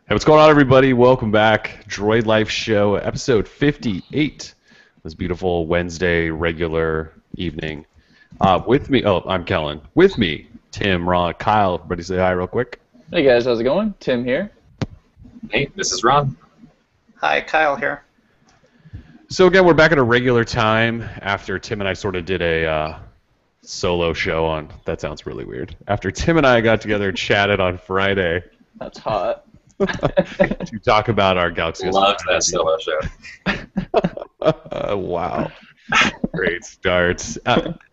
Hey, what's going on, everybody? Welcome back. Droid Life Show, episode 58. This beautiful Wednesday regular evening. With me, I'm Kellen. With me, Tim, Ron, Kyle. Everybody say hi real quick. Hey guys, how's it going? Tim here. Hey, this is Ron. Hi, Kyle here. So again, we're back at a regular time after Tim and I sort of did a solo show on, that sounds really weird. After Tim and I got together and chatted on Friday That's hot. to talk about our Galaxy Loves that solo show. Wow. Great start.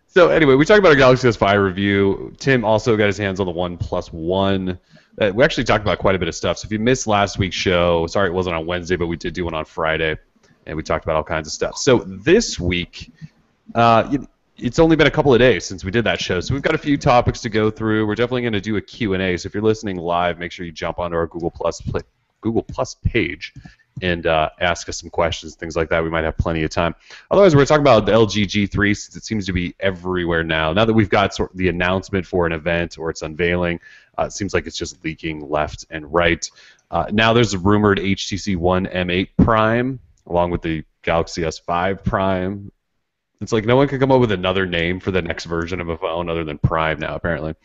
So anyway, we talked about our Galaxy S5 review. Tim also got his hands on the OnePlus One. We actually talked about quite a bit of stuff. So if you missed last week's show, sorry it wasn't on Wednesday, but we did do one on Friday, and we talked about all kinds of stuff. So this week, it's only been a couple of days since we did that show, so we've got a few topics to go through. We're definitely going to do a Q&A, so if you're listening live, make sure you jump onto our Google Plus page and ask us some questions, things like that. We might have plenty of time. Otherwise, we're going to talk about the LG G3 since it seems to be everywhere now. Now that we've got sort of the announcement for an event or it's unveiling, it seems like it's just leaking left and right. Now there's a rumored HTC One M8 Prime along with the Galaxy S5 Prime. It's like no one can come up with another name for the next version of a phone other than Prime now, apparently.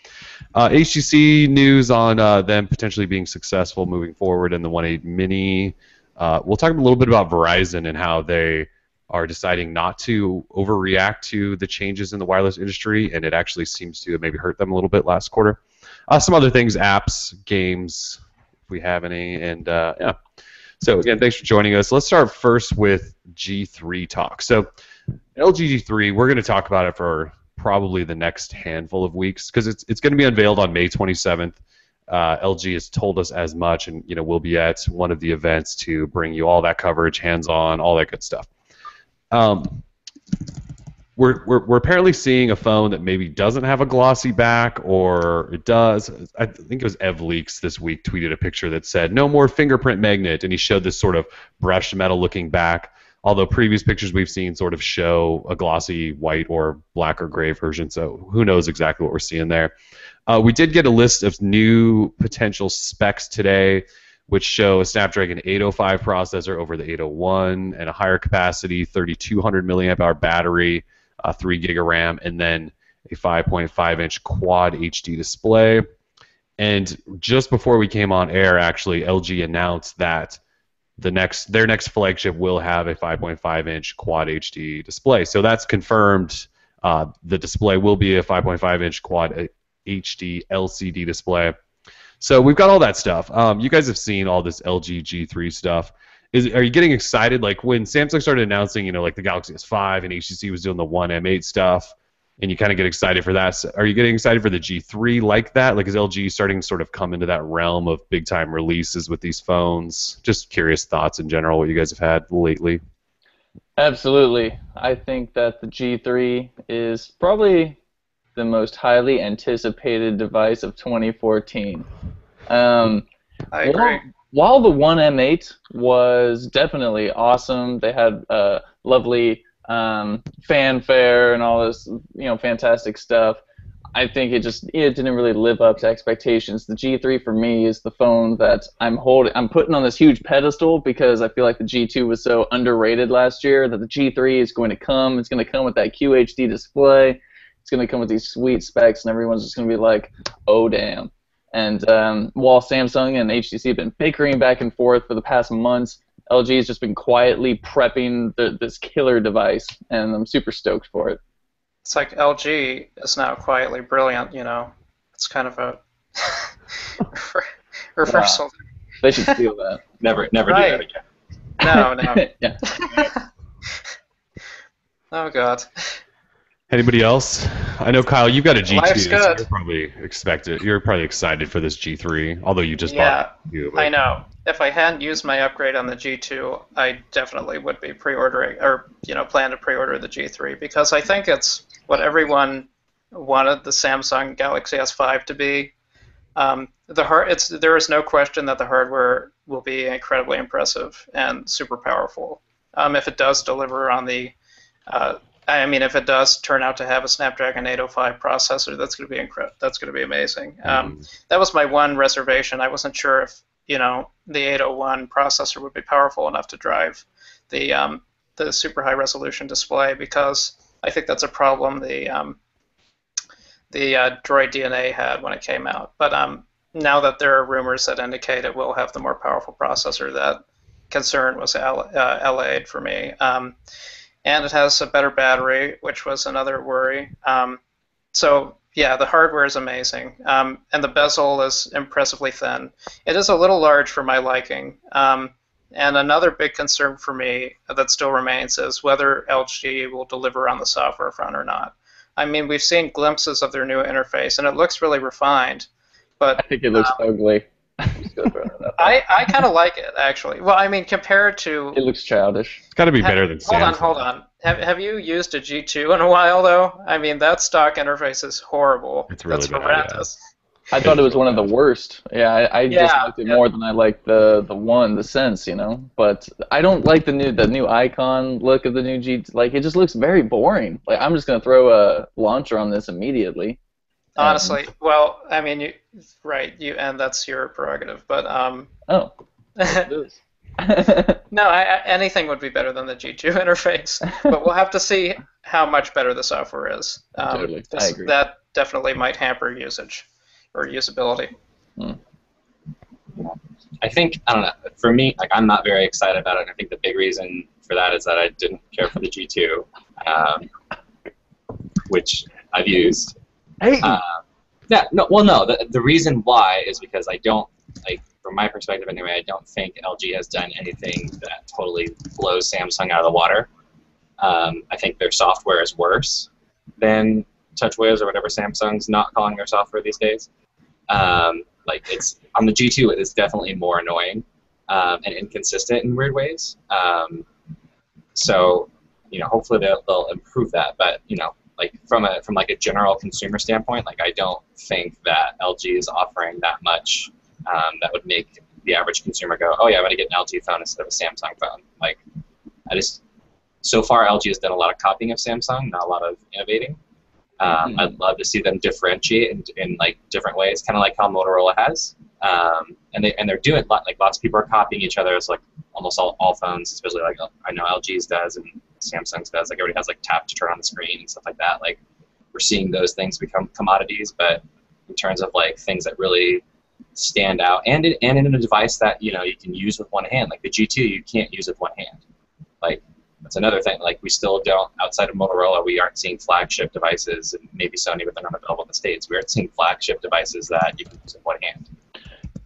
HTC news on them potentially being successful moving forward in the 1.8 Mini. We'll talk a little bit about Verizon and how they are deciding not to overreact to the changes in the wireless industry, and it actually seems to have maybe hurt them a little bit last quarter. Some other things, apps, games, if we have any, and yeah. So again, thanks for joining us. Let's start first with G3 talk. So LG G3, we're going to talk about it for probably the next handful of weeks because it's going to be unveiled on May 27th. LG has told us as much, and we'll be at one of the events to bring you all that coverage, hands-on, all that good stuff. We're apparently seeing a phone that maybe doesn't have a glossy back, or it does. I think it was EvLeaks this week tweeted a picture that said no more fingerprint magnet, and he showed this sort of brushed metal-looking back. Although previous pictures we've seen sort of show a glossy white or black or gray version, so who knows exactly what we're seeing there. We did get a list of new potential specs today, which show a Snapdragon 805 processor over the 801 and a higher capacity 3200 milliamp hour battery, 3 gig of RAM, and then a 5.5-inch quad HD display. And just before we came on air, actually, LG announced that their next flagship will have a 5.5-inch quad HD display. So that's confirmed. The display will be a 5.5-inch quad HD LCD display. So we've got all that stuff. You guys have seen all this LG G3 stuff. Are you getting excited? Like when Samsung started announcing, like the Galaxy S5 and HTC was doing the One M8 stuff, and you kind of get excited for that. So are you getting excited for the G3 like that? Like is LG starting to sort of come into that realm of big-time releases with these phones? Just curious thoughts in general, what you guys have had lately. Absolutely. I think that the G3 is probably the most highly anticipated device of 2014. I agree. While the One M8 was definitely awesome, they had lovely fanfare and all this, fantastic stuff. I think it didn't really live up to expectations. The G3 for me is the phone that I'm putting on this huge pedestal because I feel like the G2 was so underrated last year that the G3 is going to come. It's going to come with that QHD display. It's going to come with these sweet specs, and everyone's just going to be like, oh damn. And while Samsung and HTC have been bickering back and forth for the past months, LG has just been quietly prepping this killer device, and I'm super stoked for it. It's like LG is now quietly brilliant, It's kind of a reversal. Wow. They should steal that. Never do Right. that again. No. Yeah. Oh, God. Anybody else? I know, Kyle, you've got a G2. Life's So good. you're probably excited for this G3, although you just Yeah, bought it. I know. If I hadn't used my upgrade on the G2, I definitely would be pre-ordering, or, plan to pre-order the G3, because I think it's what everyone wanted the Samsung Galaxy S5 to be. There is no question that the hardware will be incredibly impressive and super powerful. If it does deliver on the, if it does turn out to have a Snapdragon 805 processor, that's going to be amazing. That was my one reservation. I wasn't sure the 801 processor would be powerful enough to drive the super high resolution display, because I think that's a problem the Droid DNA had when it came out. But now that there are rumors that indicate it will have the more powerful processor, that concern was allayed for me. And it has a better battery, which was another worry. So yeah, the hardware is amazing, and the bezel is impressively thin. It is a little large for my liking. And another big concern for me that still remains is whether LG will deliver on the software front or not. I mean, we've seen glimpses of their new interface, and it looks really refined. But I think it looks ugly. I kind of like it, actually. Well, I mean, compared to... It looks childish. It's got to be better than Samsung. Hold on. Have you used a G2 in a while, though? I mean, that stock interface is horrible. It's really That's bad, horrendous. I thought it was one of the worst. Yeah, I just liked it more than I liked the Sense, you know. But I don't like the new icon look of the new G. Like, it just looks very boring. Like, I'm just gonna throw a launcher on this immediately. Honestly, well, I mean, and that's your prerogative. But oh, it is. No, anything would be better than the G2 interface. But we'll have to see how much better the software is. Totally, I agree. That definitely might hamper usage or usability. I think, I don't know, for me, like, I'm not very excited about it, and I think the big reason for that is that I didn't care for the G2, which I've used. Hey. The reason why is because I don't, like, from my perspective anyway, I don't think LG has done anything that totally blows Samsung out of the water. I think their software is worse than TouchWiz or whatever Samsung's not calling their software these days. Like, it's on the G2, it is definitely more annoying and inconsistent in weird ways. So, hopefully they'll improve that. But like from like a general consumer standpoint, like, I don't think that LG is offering that much that would make the average consumer go, oh yeah, I'm gonna get an LG phone instead of a Samsung phone. Like, so far LG has done a lot of copying of Samsung, not a lot of innovating. I'd love to see them differentiate in like different ways, kind of like how Motorola has, and they're doing like lots of people are copying each other. It's like almost all phones, especially like I know LG's does and Samsung's does. Like, everybody has like tap to turn on the screen and stuff like that. Like, we're seeing those things become commodities, but in terms of like things that really stand out, and in a device that you can use with one hand, like the G2, you can't use with one hand. Like, that's another thing. Like, we still don't, outside of Motorola, we aren't seeing flagship devices, and maybe Sony, but they're not available in the States. We aren't seeing flagship devices that you can use with one hand.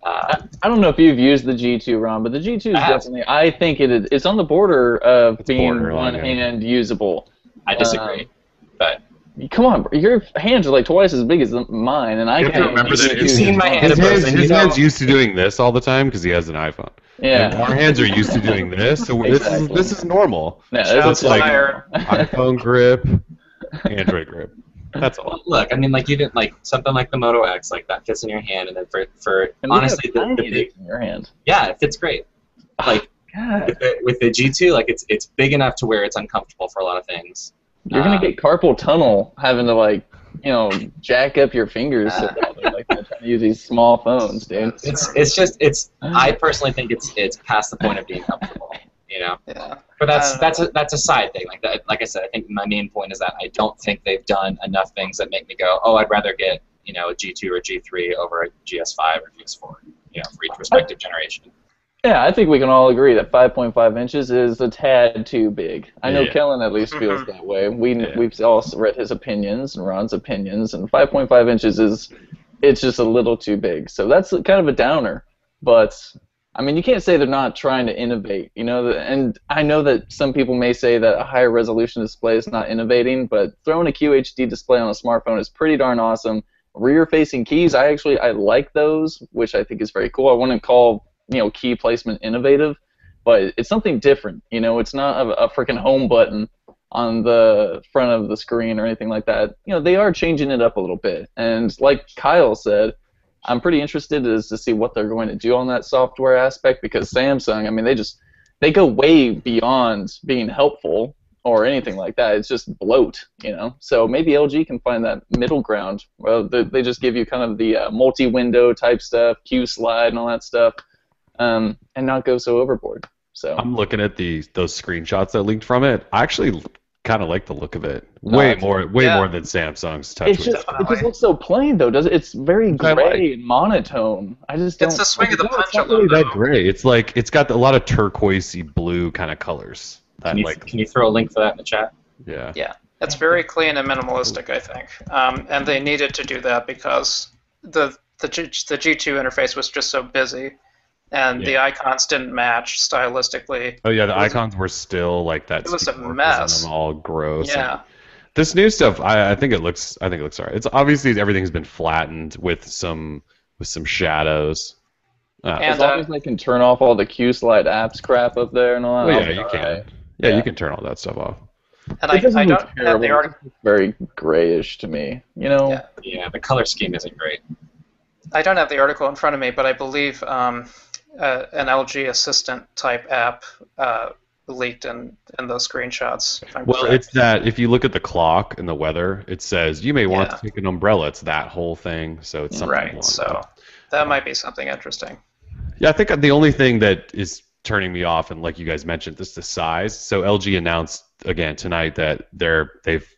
I don't know if you've used the G2, Ron, but the G2 is definitely, I think it's on the border of being one-hand usable. I disagree, but... Come on, bro. Your hands are like twice as big as mine, and I can't remember that. You've seen my hand. His hand's used to doing this all the time because he has an iPhone. Yeah. And our hands are used to doing this, so Exactly. this is normal. Yeah, It's like iPhone grip, Android grip. That's all. Look, I mean, like, you didn't like something like the Moto X, like that fits in your hand, and then for honestly, the big in your hand. Yeah, it fits great. Like, with the G2, like, it's big enough to where it's uncomfortable for a lot of things. You're gonna get carpal tunnel having to like, jack up your fingers so badly, like trying to use these small phones, dude. I personally think it's past the point of being comfortable, Yeah. But that's a side thing. Like that, like I said, I think my main point is that I don't think they've done enough things that make me go, oh, I'd rather get a G2 or G3 over a GS5 or GS4, for each respective generation. Yeah, I think we can all agree that 5.5 inches is a tad too big. I know Kellen at least feels that way. We've all read his opinions and Ron's opinions, and 5.5 inches it's just a little too big. So that's kind of a downer. But I mean, you can't say they're not trying to innovate, And I know that some people may say that a higher resolution display is not innovating, but throwing a QHD display on a smartphone is pretty darn awesome. Rear-facing keys, I like those, which I think is very cool. I wouldn't call key placement innovative, but it's something different. It's not a freaking home button on the front of the screen or anything like that. They are changing it up a little bit, and like Kyle said, I'm pretty interested to see what they're going to do on that software aspect, because Samsung, I mean, they go way beyond being helpful or anything like that. It's just bloat, So maybe LG can find that middle ground. Well, they just give you kind of the multi-window type stuff, Q slide and all that stuff. and not go so overboard. So I'm looking at those screenshots that leaked from it. I actually kind of like the look of it. Way more than Samsung's TouchWiz. It just looks so plain though. It's very gray and monotone. I just don't. It's the swing of the It's not really that gray. It's like it's got a lot of turquoisey blue kind of colors. Can you throw a link for that in the chat? Yeah. Yeah, it's very clean and minimalistic, I think. And they needed to do that because the G2 interface was just so busy, and the icons didn't match stylistically. Oh yeah, the icons were still like that. It was a mess. All gross. Yeah. This new stuff, I think it looks alright. It's obviously everything's been flattened with some shadows. And as long as they can turn off all the Q-Slide apps crap up there and all that. Oh, yeah, you can. Yeah, you can turn all that stuff off. And I don't have the article. It's very grayish to me, you know. Yeah, the color scheme isn't great. I don't have the article in front of me, but I believe an LG Assistant type app leaked in those screenshots. Well, it's that if you look at the clock and the weather, it says you may want to take an umbrella. It's that whole thing, so it's something right. So that might be something interesting. Yeah, I think the only thing that is turning me off, and like you guys mentioned, this is the size. So LG announced again tonight that they've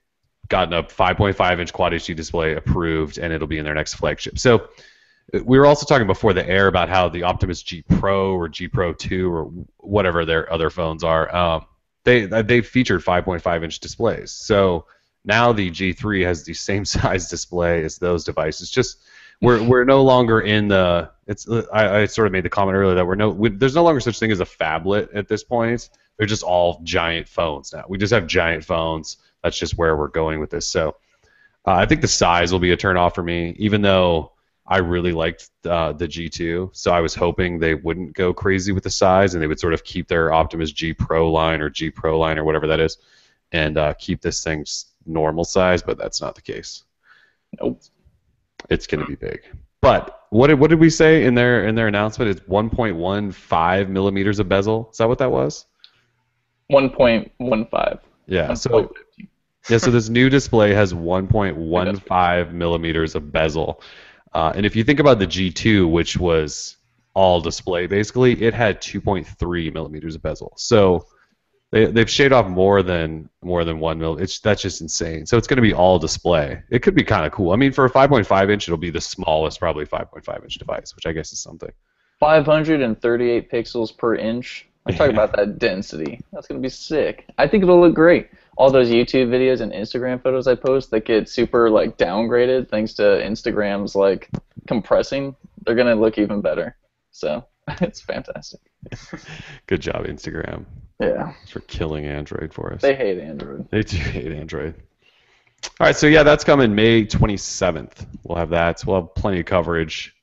gotten a 5.5-inch Quad HD display approved, and it'll be in their next flagship. So we were also talking before the air about how the Optimus G Pro or G Pro 2 or whatever their other phones are, they featured 5.5-inch displays. So now the G3 has the same size display as those devices. Just we're no longer in the. I sort of made the comment earlier that there's no longer such thing as a phablet at this point. They're just all giant phones now. We just have giant phones. That's just where we're going with this. So I think the size will be a turnoff for me, even though I really liked the G2. So I was hoping they wouldn't go crazy with the size and they would sort of keep their Optimus G Pro line or G Pro line or whatever that is, and keep this thing normal size. But that's not the case. Nope. It's going to be big. But what did we say in their announcement? It's 1.15 millimeters of bezel. Is that what that was? 1.15. Yeah. So this new display has 1.15 millimeters of bezel. And if you think about the G2, which was all display basically, it had 2.3 millimeters of bezel. So they've shaved off more than 1 mil. That's just insane. So it's going to be all display. It could be kind of cool. I mean, for a 5.5 inch, it'll be the smallest probably 5.5 inch device, which I guess is something. 538 pixels per inch. I'm talking about that density. That's going to be sick. I think it'll look great. All those YouTube videos and Instagram photos I post that get super like downgraded thanks to Instagram's like compressing, they're going to look even better. So it's fantastic. Good job, Instagram. Yeah. For killing Android for us. They hate Android. They do hate Android. All right, so yeah, that's coming May 27th. We'll have that. So we'll have plenty of coverage.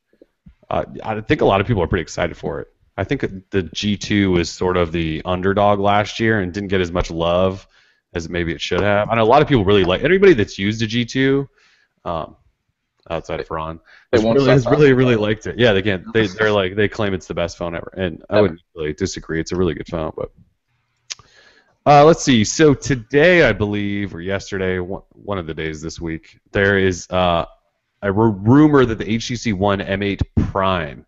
I think a lot of people are pretty excited for it. I think the G2 was sort of the underdog last year and didn't get as much love as maybe it should have. I know a lot of people really like anybody that's used a G2, outside of Ron, has really liked it. Yeah, they can't. They claim it's the best phone ever, and I wouldn't really disagree. It's a really good phone, but let's see. So today, I believe, or yesterday, one of the days this week, there is a rumor that the HTC One M8 Prime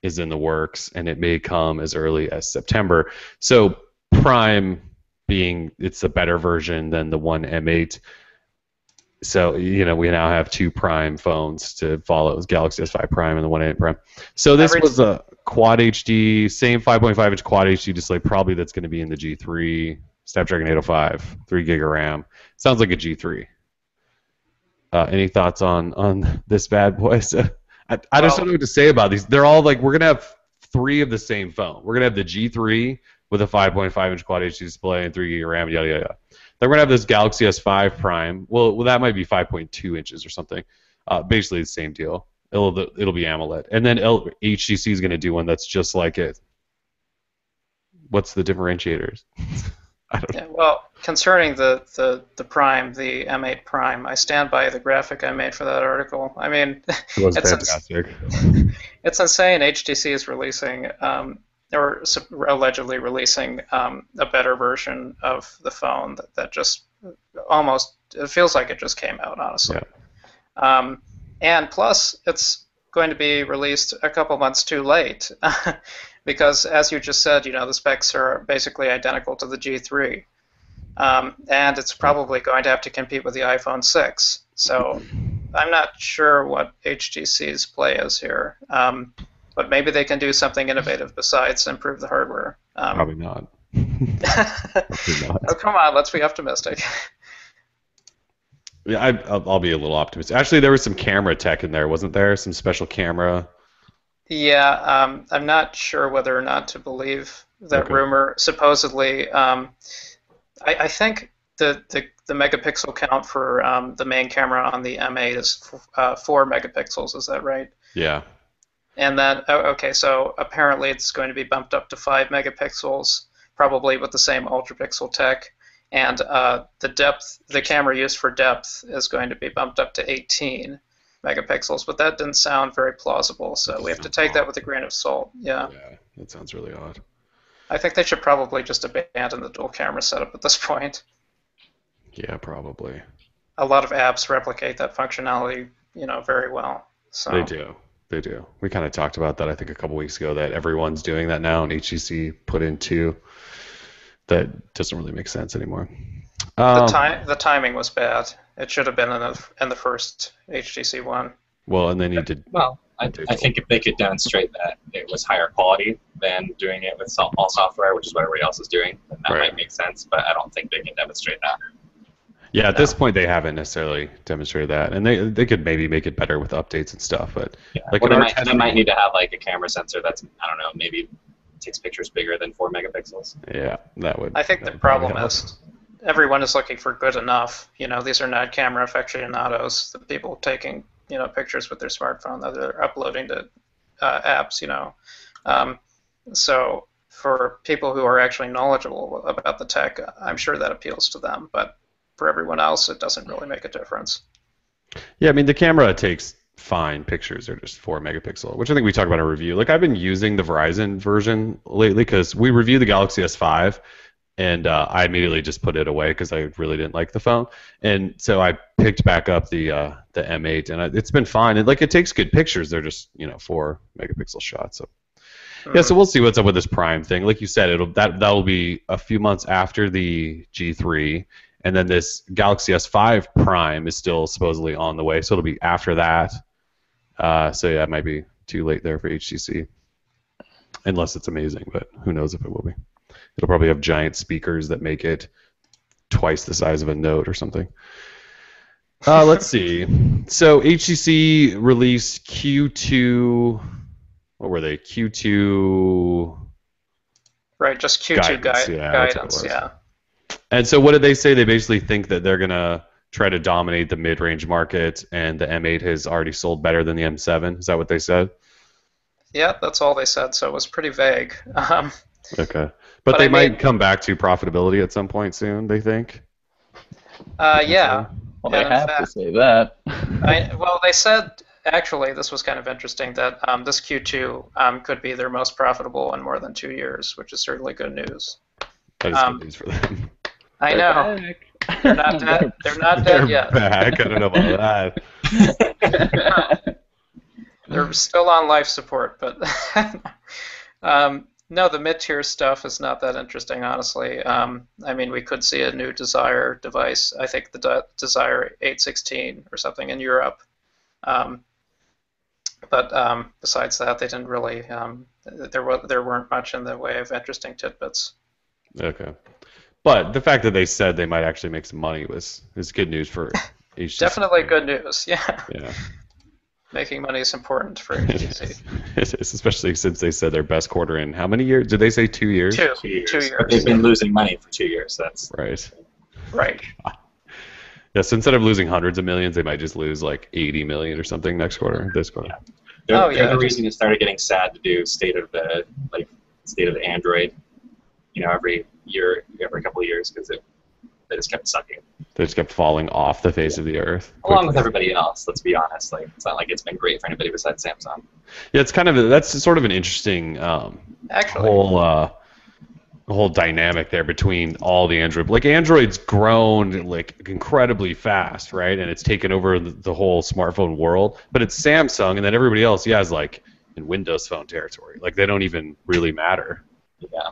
is in the works, and it may come as early as September. So Prime being it's a better version than the One M8. So, we now have two Prime phones to follow. It was Galaxy S5 Prime and the One M8 Prime. So this was a Quad HD, same 5.5-inch Quad HD display, probably that's going to be in the G3, Snapdragon 805, 3 gig of RAM. Sounds like a G3. Any thoughts on this bad boy? So, I just don't know what to say about these. They're all like, we're going to have three of the same phone. We're going to have the G3 with a 5.5-inch Quad HD display and 3 gig of RAM, yada, yada. Then we're going to have this Galaxy S5 Prime. Well, that might be 5.2 inches or something. Basically the same deal. It'll be AMOLED. And then HTC is going to do one that's just like it. What's the differentiators? I don't know. Yeah, well, concerning the Prime, the M8 Prime, I stand by the graphic I made for that article. I mean, it was fantastic. It's insane. HTC is releasing, or allegedly releasing, a better version of the phone that just almost, it feels like it just came out, honestly. Yeah. And plus, it's going to be released a couple months too late, because as you just said, the specs are basically identical to the G3, and it's probably going to have to compete with the iPhone 6. So I'm not sure what HTC's play is here, but maybe they can do something innovative besides improve the hardware. Probably not. Probably not. Oh, come on, let's be optimistic. Yeah, I'll be a little optimistic. Actually, there was some camera tech in there, wasn't there? Some special camera. Yeah, I'm not sure whether or not to believe that rumor. Supposedly, I think the megapixel count for the main camera on the M8 is 4 megapixels. Is that right? Yeah. And then, okay, so apparently it's going to be bumped up to 5 megapixels, probably with the same ultrapixel tech. And the camera used for depth is going to be bumped up to 18 megapixels, but that didn't sound very plausible, so we have to take that with a grain of salt. Yeah, that sounds really odd. I think they should probably just abandon the dual camera setup at this point. Yeah, probably. A lot of apps replicate that functionality, very well. So. They do. We kind of talked about that, I think, a couple weeks ago, that everyone's doing that now, and HTC put in 2. That doesn't really make sense anymore. The timing was bad. It should have been in the first HTC One. Well, and then you did. Well, I think if they could demonstrate that it was higher quality than doing it with all software, which is what everybody else is doing, then that might make sense. But I don't think they can demonstrate that. Yeah, at this point they haven't necessarily demonstrated that, and they could maybe make it better with updates and stuff. But like, well, they might need to have like a camera sensor that's, I don't know, maybe takes pictures bigger than 4 megapixels. Yeah, that would. I think the problem is everyone is looking for good enough. These are not camera aficionados. The people taking pictures with their smartphone that they're uploading to apps. So for people who are actually knowledgeable about the tech, I'm sure that appeals to them. But for everyone else, it doesn't really make a difference. Yeah, I mean the camera takes fine pictures. They're just 4 megapixel, which I think we talked about in a review. Like, I've been using the Verizon version lately because we reviewed the Galaxy S5, and I immediately just put it away because I really didn't like the phone. And so I picked back up the M8, and it's been fine. And it takes good pictures. They're just 4 megapixel shots. So yeah, so we'll see what's up with this Prime thing. Like you said, that'll be a few months after the G3. And then this Galaxy S5 Prime is still supposedly on the way, so it'll be after that. So yeah, it might be too late there for HTC, unless it's amazing, but who knows if it will be. It'll probably have giant speakers that make it twice the size of a Note or something. Let's see. So HTC released Q2. What were they? Q2. Right, just Q2 guidance. Yeah. And so what did they say? They basically think that they're going to try to dominate the mid-range market, and the M8 has already sold better than the M7. Is that what they said? Yeah, that's all they said, so it was pretty vague. Okay. But they might come back to profitability at some point soon, they think? Yeah. Well, they have to say that. Well, they said, actually, this was kind of interesting, that this Q2 could be their most profitable in more than 2 years, which is certainly good news. That is good news for them. I know. They're not dead. They're not dead yet. Back. I don't know about that. They're still on life support, but no, the mid-tier stuff is not that interesting, honestly. I mean, we could see a new Desire device. I think the Desire 816 or something in Europe. But besides that, they didn't really. There weren't much in the way of interesting tidbits. Okay. But the fact that they said they might actually make some money is good news for HTC. Definitely good news, yeah. Yeah. Making money is important for HTC. It is, especially since they said their best quarter in how many years? Did they say 2 years? 2 years. 2 years. But they've been losing money for 2 years. That's right. Right. Yeah, so instead of losing hundreds of millions, they might just lose like 80 million or something next quarter. This quarter. Yeah. They're the reason it started getting sad to do state of the Android. Every year, every couple of years, because they just kept sucking. They just kept falling off the face of the earth. Along with everybody else, let's be honest. It's not like it's been great for anybody besides Samsung. Yeah, that's sort of an interesting whole whole dynamic there between all the Android. Like Android's grown like incredibly fast, right? And it's taken over the whole smartphone world. But it's Samsung, and then everybody else, yeah, is like in Windows Phone territory. Like they don't even really matter. Yeah.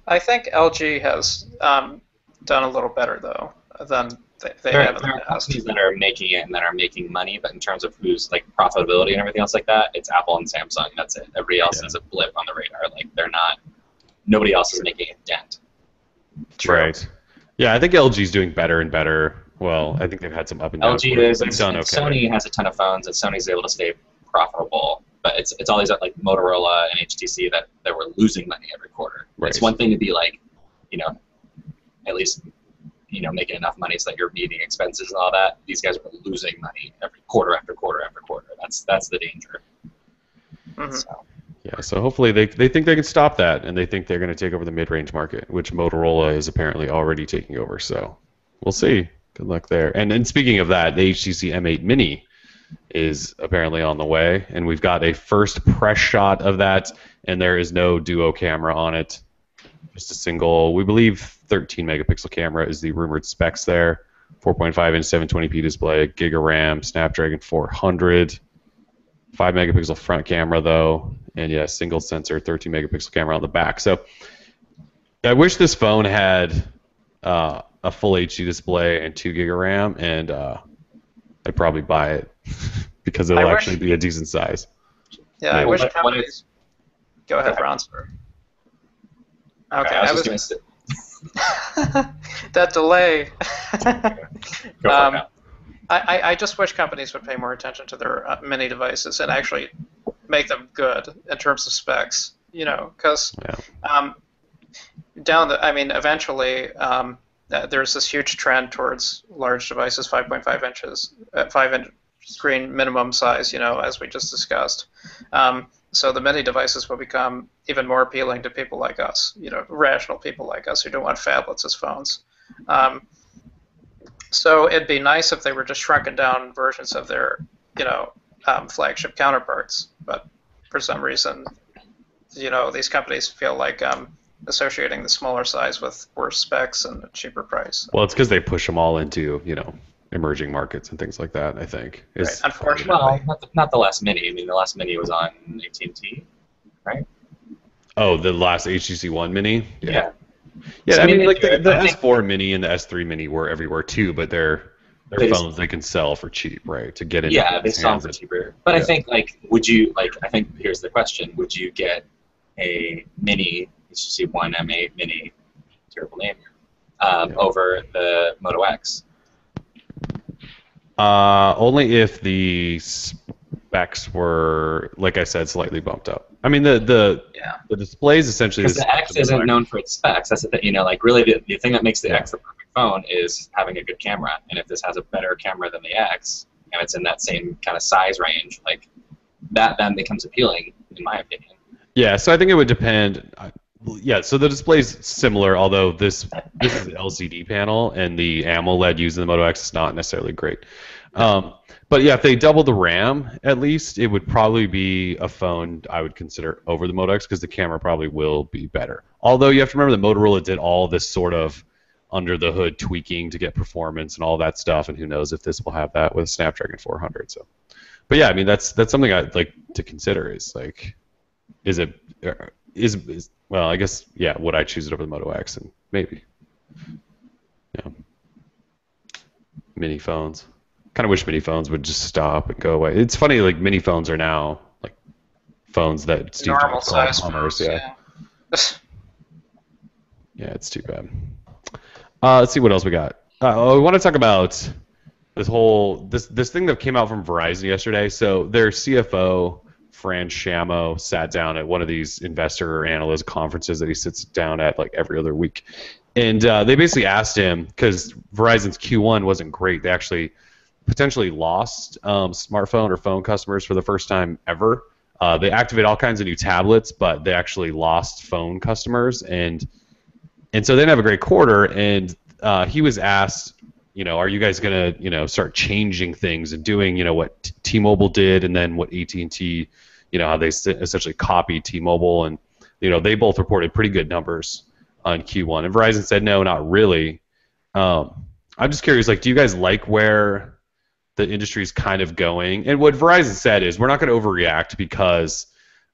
I think LG has done a little better though than they There have in are the past. companies that are making it and that are making money, but in terms of who's like profitability and everything else like that, it's Apple and Samsung. That's it. Everybody else is a blip on the radar. Like they're not. Nobody else is making a dent. Right. Yeah, I think LG's doing better and better. Well, I think they've had some up and down. LG is, They've and done okay. Sony has a ton of phones, and Sony's able to stay profitable. But it's all these like Motorola and HTC that were losing money every quarter. Right. It's one thing to be like, at least making enough money so that you're meeting expenses and all that. These guys are losing money every quarter after quarter after quarter. That's the danger. Mhm. So. Yeah, so hopefully they think they can stop that, and they think they're going to take over the mid-range market, which Motorola is apparently already taking over. So we'll see. Good luck there. And speaking of that, the HTC M8 Mini is apparently on the way, and we've got a first press shot of that, and there is no duo camera on it. Just a single, we believe 13 megapixel camera is the rumored specs there. 4.5 inch 720p display, gig of RAM, Snapdragon 400. 5 megapixel front camera though, and yeah, single sensor, 13 megapixel camera on the back. So I wish this phone had a full HD display and 2 gig of RAM, and I'd probably buy it because it'll actually be a decent size. Yeah, I Yeah. wish What companies. Go ahead, Okay. Ron. Okay, I was just gonna that delay. go for it now. I just wish companies would pay more attention to their mini devices and actually make them good in terms of specs. Because eventually there's this huge trend towards large devices, 5.5 inches, 5-inch screen minimum size. As we just discussed. So the mini devices will become even more appealing to people like us, rational people like us who don't want phablets as phones. So it'd be nice if they were just shrunken down versions of their, flagship counterparts. But for some reason, these companies feel like associating the smaller size with worse specs and a cheaper price. Well, it's because they push them all into, emerging markets and things like that, I think. Right. Unfortunately. Well, not the last Mini. I mean, the last Mini was on AT&T, right? Oh, the last HTC One Mini? Yeah. Yeah, So I mean, maybe like the I think- S4 Mini and the S3 Mini were everywhere too, but they're They just- phones they can sell for cheap, right? To get in. Yeah, they sell hands for of- cheaper. But I Yeah. think, would you, I think here's the question. Would you get a Mini, HTC One M8 Mini, terrible name, over the Moto X? Only if the specs were, like I said, slightly bumped up. I mean, the display is essentially Because the X isn't known for its specs. That's the thing. Really, the thing that makes the X the perfect phone is having a good camera. And if this has a better camera than the X, and it's in that same kind of size range, that then becomes appealing, in my opinion. Yeah, so I think it would depend. Yeah, so the display's similar, although this is an LCD panel, and the AMOLED used in the Moto X is not necessarily great. But yeah, if they double the RAM, at least, it would probably be a phone I would consider over the Moto X because the camera probably will be better. Although you have to remember that Motorola did all this sort of under-the-hood tweaking to get performance and all that stuff, and who knows if this will have that with Snapdragon 400. So, but yeah, I mean that's something I'd like to consider. Is well, I guess would I choose it over the Moto X? And maybe, mini phones. Kind of wish mini phones would just stop and go away. It's funny, like mini phones are now like phones that Steve Normal Jobs called size plumbers. phones, Yeah, it's too bad. Let's see what else we got. We want to talk about this thing that came out from Verizon yesterday. So their CFO Fran Shamo sat down at one of these investor or analyst conferences that he sits down at like every other week, and they basically asked him because Verizon's Q1 wasn't great. They actually potentially lost smartphone or phone customers for the first time ever. They activated all kinds of new tablets, but they actually lost phone customers, and so they didn't have a great quarter. And he was asked, are you guys gonna, start changing things and doing, what T-Mobile did, and then what AT&T, how they essentially copied T-Mobile, and they both reported pretty good numbers on Q1, and Verizon said no, not really. I'm just curious, like, do you guys like where the industry's kind of going? And what Verizon said is we're not going to overreact because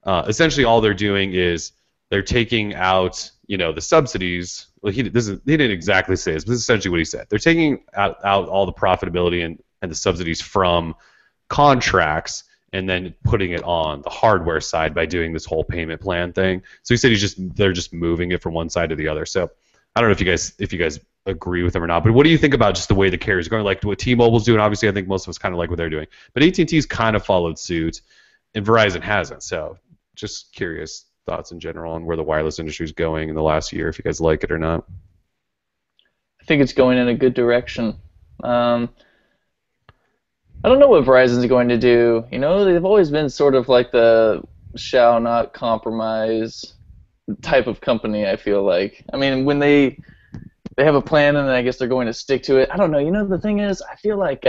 essentially all they're doing is they're taking out, the subsidies. Well, he didn't exactly say this, but this is essentially what he said. They're taking out all the profitability and the subsidies from contracts and then putting it on the hardware side by doing this whole payment plan thing. So he said they're just moving it from one side to the other. So I don't know if you guys agree with them or not, but what do you think about just the way the carriers are going? Like what T-Mobile's doing, obviously I think most of us kind of like what they're doing, but AT&T's kind of followed suit, and Verizon hasn't. So just curious thoughts in general on where the wireless industry is going in the last year, if you guys like it or not. I think it's going in a good direction. I don't know what Verizon's going to do. They've always been sort of like the shall not compromise type of company, I feel like. I mean, when they have a plan and I guess they're going to stick to it. I don't know. The thing is, I feel like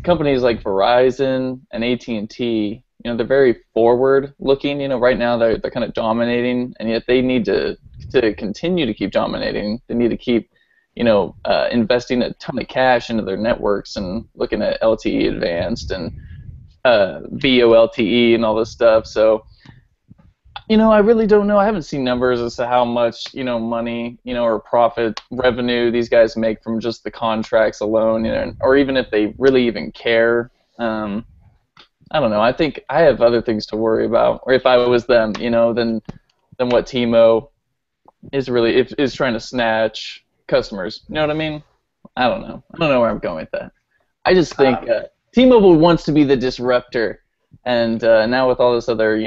companies like Verizon and AT&T, they're very forward-looking. Right now they're kind of dominating, and yet they need to continue to keep dominating. They need to keep, investing a ton of cash into their networks and looking at LTE Advanced and VoLTE and all this stuff. So, I really don't know. I haven't seen numbers as to how much, money, or profit revenue these guys make from just the contracts alone, or even if they really even care. I don't know. I think I have other things to worry about. Or if I was them, than what T-Mo is really is trying to snatch customers. You know what I mean? I don't know. I don't know where I'm going with that. I just think T-Mobile wants to be the disruptor, and now with all this other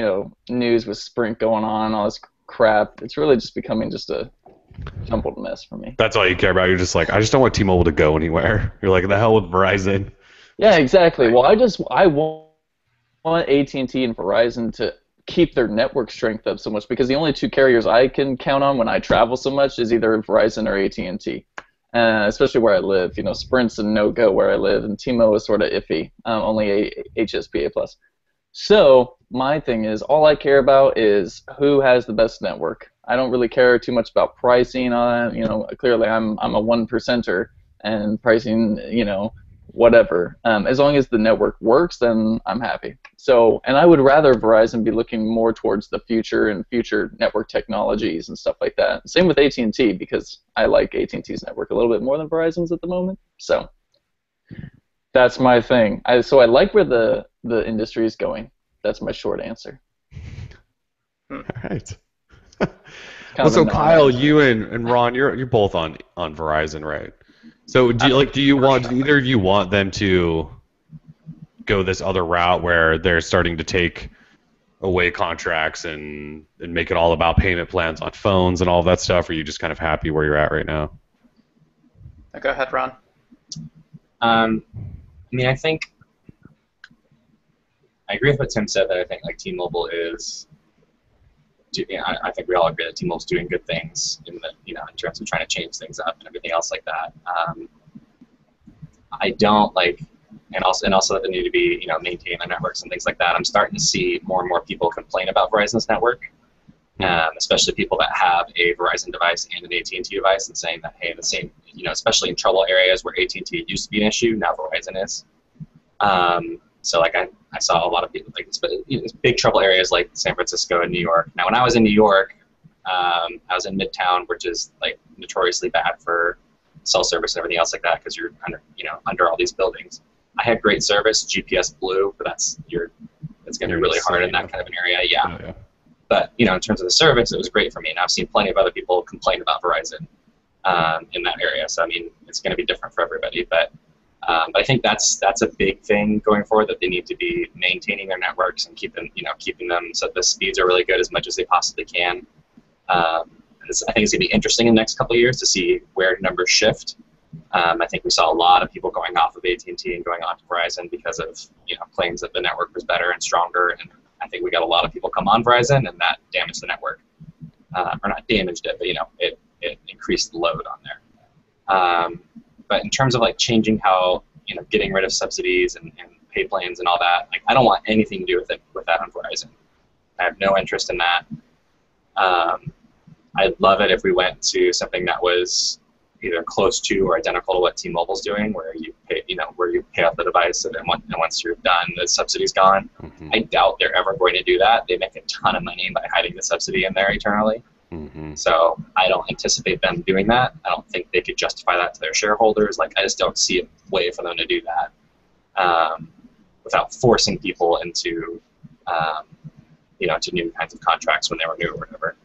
news with Sprint going on, all this crap, it's really just becoming just a jumbled mess for me. That's all you care about. You're just like, I just don't want T-Mobile to go anywhere. You're like, the hell with Verizon. Yeah, exactly. Well, I want AT&T and Verizon to keep their network strength up so much, because the only two carriers I can count on when I travel so much is either Verizon or AT&T, especially where I live. Sprint's a no-go where I live, and T-Mo is sort of iffy, only HSPA+. So my thing is, all I care about is who has the best network. I don't really care too much about pricing on it. Clearly I'm a 1%er, and pricing, whatever. As long as the network works, then I'm happy. So, and I would rather Verizon be looking more towards the future and future network technologies and stuff like that. Same with AT&T, because I like AT&T's network a little bit more than Verizon's at the moment. So that's my thing. So I like where the industry is going. That's my short answer. All right. Well, so Kyle, you and Ron, you're both on Verizon, right? So do either of you want them to go this other route where they're starting to take away contracts and make it all about payment plans on phones and all of that stuff, or are you just kind of happy where you're at right now? Go ahead, Ron. I think I agree with what Tim said, that I think like T-Mobile is. I think we all agree that T-Mobile's doing good things in terms of trying to change things up and everything else like that. I don't like, and also that they need to be maintaining their networks and things like that. I'm starting to see more and more people complain about Verizon's network, especially people that have a Verizon device and an AT&T device, and saying that, hey, the same, especially in trouble areas where AT&T used to be an issue, now Verizon is. So like I saw a lot of people like big trouble areas like San Francisco and New York. Now when I was in New York, I was in Midtown, which is like notoriously bad for cell service and everything else like that, because you're under all these buildings. I had great service, GPS Blue, but it's going to be really hard in that kind of an area. Yeah. Oh, yeah. But in terms of the service, it was great for me, and I've seen plenty of other people complain about Verizon in that area. So I mean, it's going to be different for everybody, but I think that's a big thing going forward, that they need to be maintaining their networks and keeping them so the speeds are really good as much as they possibly can. I think it's going to be interesting in the next couple of years to see where numbers shift. I think we saw a lot of people going off of AT&T and going on to Verizon because of claims that the network was better and stronger, and I think we got a lot of people come on Verizon, and that damaged the network, or not damaged it, but it increased the load on there. But in terms of like changing how getting rid of subsidies and pay plans and all that, like I don't want anything to do with that on Verizon. I have no interest in that. I'd love it if we went to something that was either close to or identical to what T-Mobile's doing, where you pay, where you pay off the device, and then once you're done, the subsidy's gone. Mm-hmm. I doubt they're ever going to do that. They make a ton of money by hiding the subsidy in there eternally. Mm-hmm. So I don't anticipate them doing that. I don't think they could justify that to their shareholders. Like, I just don't see a way for them to do that without forcing people into, to new kinds of contracts when they were new or whatever.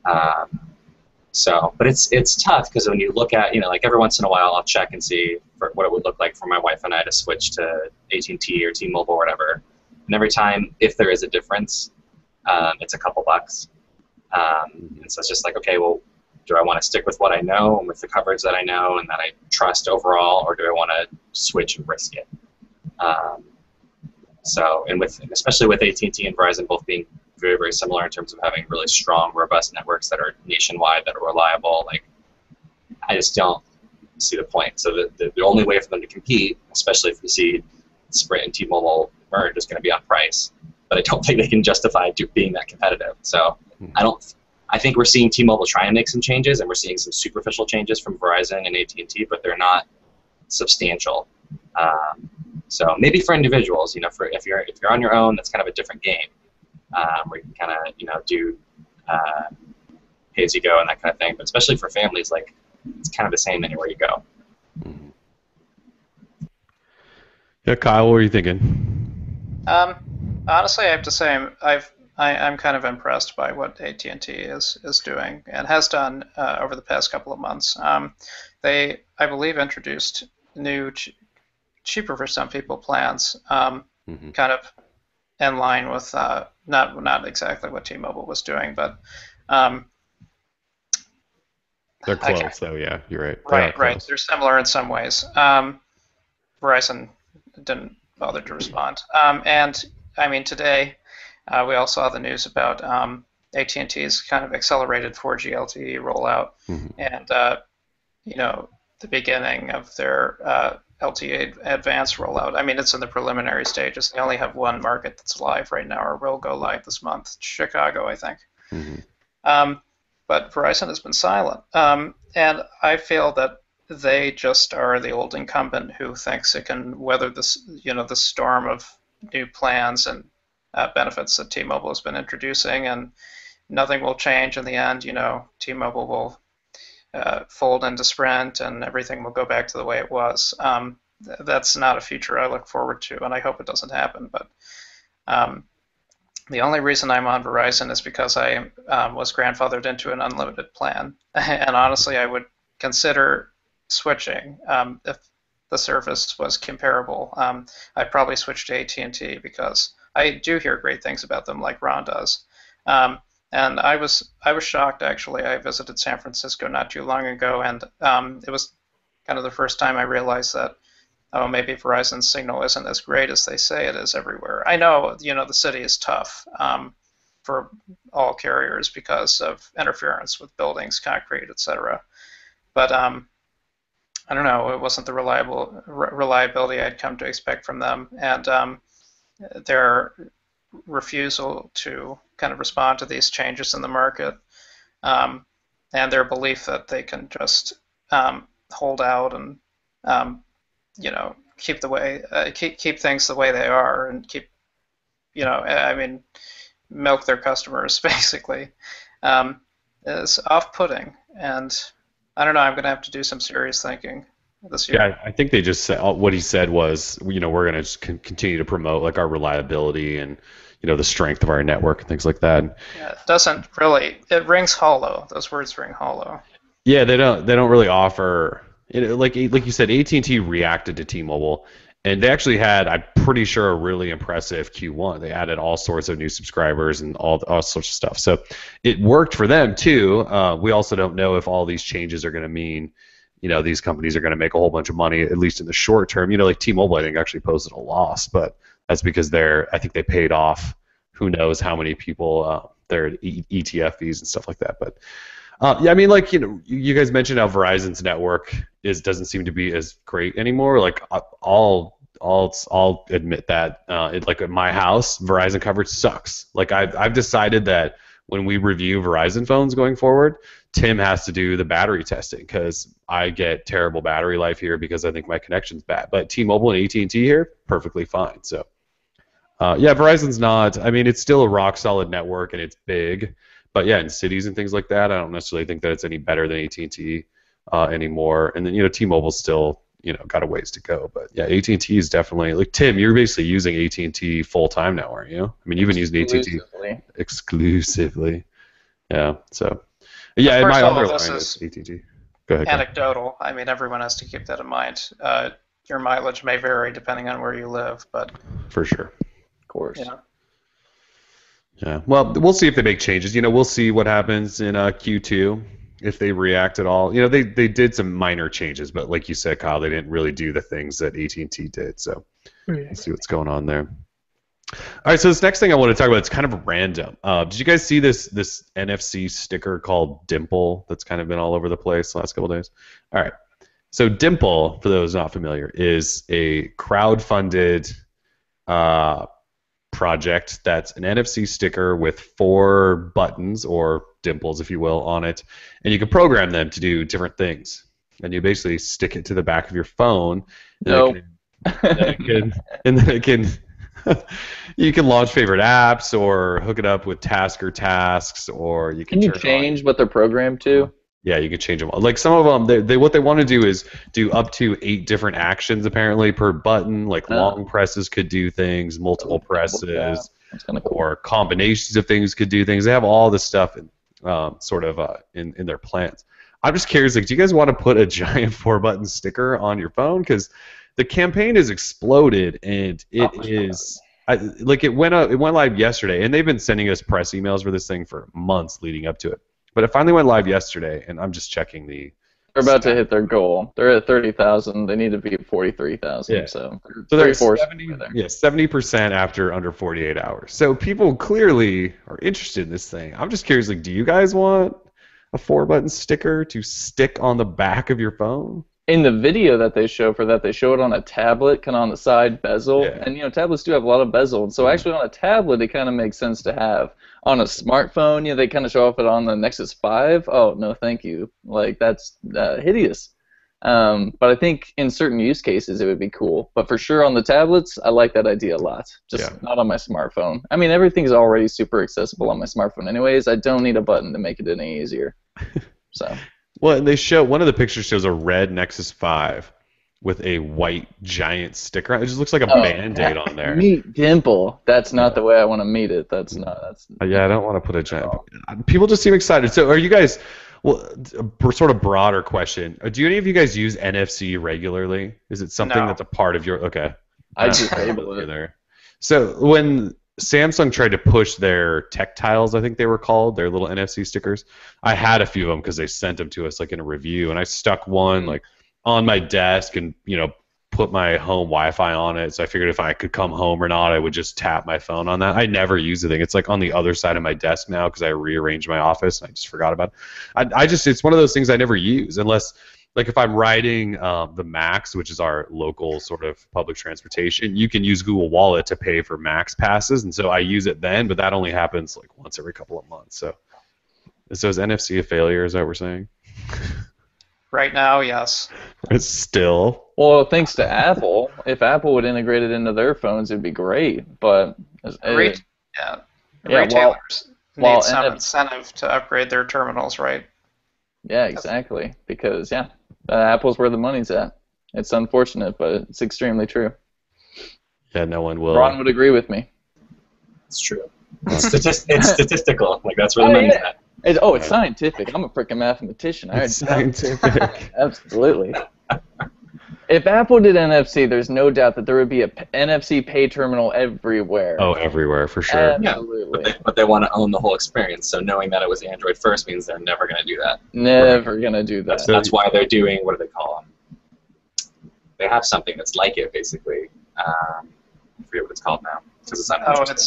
But it's tough because when you look at, like every once in a while I'll check and see what it would look like for my wife and I to switch to AT&T or T-Mobile or whatever. And every time, if there is a difference, it's a couple bucks. And so it's just like, okay, well, do I want to stick with what I know and with the coverage that I know and that I trust overall, or do I want to switch and risk it? Especially with AT&T and Verizon both being very, very similar in terms of having really strong, robust networks that are nationwide, that are reliable, like, I just don't see the point. So the only way for them to compete, especially if we see Sprint and T-Mobile merge, is going to be on price. But I don't think they can justify being that competitive. So I think we're seeing T-Mobile try and make some changes, and we're seeing some superficial changes from Verizon and AT&T, but they're not substantial. So maybe for individuals, if you're on your own, that's kind of a different game, where you can kind of do pay as you go and that kind of thing. But especially for families, like, it's kind of the same anywhere you go. Mm-hmm. Yeah, Kyle, what were you thinking? Honestly, I have to say I'm kind of impressed by what AT&T is doing and has done over the past couple of months. They, I believe, introduced new cheaper for some people plans, kind of in line with not exactly what T-Mobile was doing, but they're close, though. Yeah, you're right. Right. They're similar in some ways. Verizon didn't bother to respond, and I mean today we all saw the news about AT&T's kind of accelerated 4G LTE rollout, and the beginning of their LTE Advanced rollout. I mean, it's in the preliminary stages. They only have one market that's live right now, or will go live this month, Chicago, I think. But Verizon has been silent, and I feel that they just are the old incumbent who thinks it can weather this, the storm of new plans and benefits that T-Mobile has been introducing, and nothing will change in the end. T-Mobile will fold into Sprint, and everything will go back to the way it was. That's not a future I look forward to, and I hope it doesn't happen. But the only reason I'm on Verizon is because I was grandfathered into an unlimited plan, and honestly, I would consider switching if the service was comparable. I'd probably switch to AT&T because I do hear great things about them, like Ron does. And I was shocked, actually. I visited San Francisco not too long ago, and it was kind of the first time I realized that, maybe Verizon's signal isn't as great as they say it is everywhere. I know, the city is tough for all carriers because of interference with buildings, concrete, etc. But I don't know, it wasn't the reliability I'd come to expect from them, and their refusal to kind of respond to these changes in the market, and their belief that they can just hold out and keep things the way they are and keep milk their customers basically, is off-putting, and I don't know. I'm going to have to do some serious thinking this year. Yeah, I think they just said what he said was, we're going to just continue to promote like our reliability and the strength of our network and things like that. Yeah, it doesn't really. It rings hollow. Those words ring hollow. Yeah, they don't really offer. Like you said, AT&T reacted to T-Mobile, and they actually had, I'm pretty sure, a really impressive Q1. They added all sorts of new subscribers and all sorts of stuff. So it worked for them too. We also don't know if all these changes are going to mean, these companies are going to make a whole bunch of money, at least in the short term. Like T-Mobile, I think, actually posted a loss, but that's because I think they paid off who knows how many people, their ETF fees and stuff like that. But yeah, I mean, like, you guys mentioned how Verizon's network doesn't seem to be as great anymore. Like, I'll admit that. Like at my house, Verizon coverage sucks. Like I've decided that when we review Verizon phones going forward, Tim has to do the battery testing because I get terrible battery life here because I think my connection's bad. But T-Mobile and AT&T here, perfectly fine. So, yeah, Verizon's not. I mean, it's still a rock solid network and it's big. But yeah, in cities and things like that, I don't necessarily think that it's any better than AT&T anymore. And then T-Mobile's still got a ways to go. But yeah, AT&T is definitely like Tim. You're basically using AT&T full time now, aren't you? I mean, you've been using AT&T exclusively. Yeah. So yeah, Of and course, my all other of line this is AT&T. Go ahead. Anecdotal. I mean, everyone has to keep that in mind. Your mileage may vary depending on where you live, but For sure. Of course. yeah. Yeah. Well, we'll see if they make changes. We'll see what happens in Q2 if they react at all. They did some minor changes, but like you said, Kyle, they didn't really do the things that AT&T did. So we'll see what's going on there. All right. So this next thing I want to talk about, it's kind of random. Did you guys see this NFC sticker called Dimple that's kind of been all over the place the last couple of days? All right. So Dimple, for those not familiar, is a crowd-funded project that's an NFC sticker with 4 buttons, or dimples, if you will, on it, and you can program them to do different things. And you basically stick it to the back of your phone, and then it can you can launch favorite apps or hook it up with Tasker tasks, or you can you change what they're programmed to? Yeah, you can change them. Like some of them, they what they want to do is do up to 8 different actions apparently per button. Like long presses could do things, multiple presses, That's kind of cool. or combinations of things could do things. They have all this stuff in their plans. I'm just curious, like, do you guys want to put a giant 4-button sticker on your phone? Because the campaign has exploded, and it went live yesterday, and they've been sending us press emails for this thing for months leading up to it. But it finally went live yesterday, and I'm just checking the. They're about to hit their goal. They're at 30,000. They need to be at 43,000. Yeah. So they're 70% after under 48 hours. So people clearly are interested in this thing. I'm just curious, like, do you guys want a 4-button sticker to stick on the back of your phone? In the video that they show for that, they show it on a tablet, kind of on the side bezel. Yeah. And tablets do have a lot of bezel. And so actually on a tablet, it kind of makes sense to have. On a smartphone, they kind of show off it on the Nexus 5. Oh, no, thank you. Like, that's hideous. But I think in certain use cases it would be cool. But for sure on the tablets, I like that idea a lot. Just not on my smartphone. I mean, everything's already super accessible on my smartphone anyways. I don't need a button to make it any easier. So. Well, and they show one of the pictures shows a red Nexus 5 with a white giant sticker. It just looks like a Band-Aid on there. Meet Dimple. That's not the way I want to meet it. That's not. That's. Yeah, I don't want to put a giant. People just seem excited. So, are you guys? Well, a sort of broader question. Do any of you guys use NFC regularly? Is it something that's a part of your? Okay. I disable it there. So when Samsung tried to push their Tactiles, I think they were called, their little NFC stickers, I had a few of them because they sent them to us like in a review, and I stuck one like on my desk and put my home Wi-Fi on it. So I figured if I could come home or not, I would just tap my phone on that. I never use the thing. It's like on the other side of my desk now because I rearranged my office and I just forgot about it. It's one of those things I never use unless, like, if I'm riding the Max, which is our local sort of public transportation, you can use Google Wallet to pay for Max passes, and so I use it then, but that only happens like once every couple of months. So is NFC a failure, is that what we're saying? Right now, yes. It's still. Well, thanks to Apple. If Apple would integrate it into their phones, it'd be great. But retailers need some incentive to upgrade their terminals, right? Yeah, exactly. Because Apple's where the money's at. It's unfortunate, but it's extremely true. Yeah, no one will. Ron would agree with me. It's true. It's statistical. Like, that's where the money's at. It's scientific. I'm a freaking mathematician. It's scientific. Absolutely. If Apple did NFC, there's no doubt that there would be a NFC pay terminal everywhere. Oh, everywhere, for sure. Absolutely. Yeah, but they want to own the whole experience, so knowing that it was Android first means they're never going to do that. Never going to do that. That's why they're doing, what do they call them? They have something that's like it, basically. I forget what it's called now. It's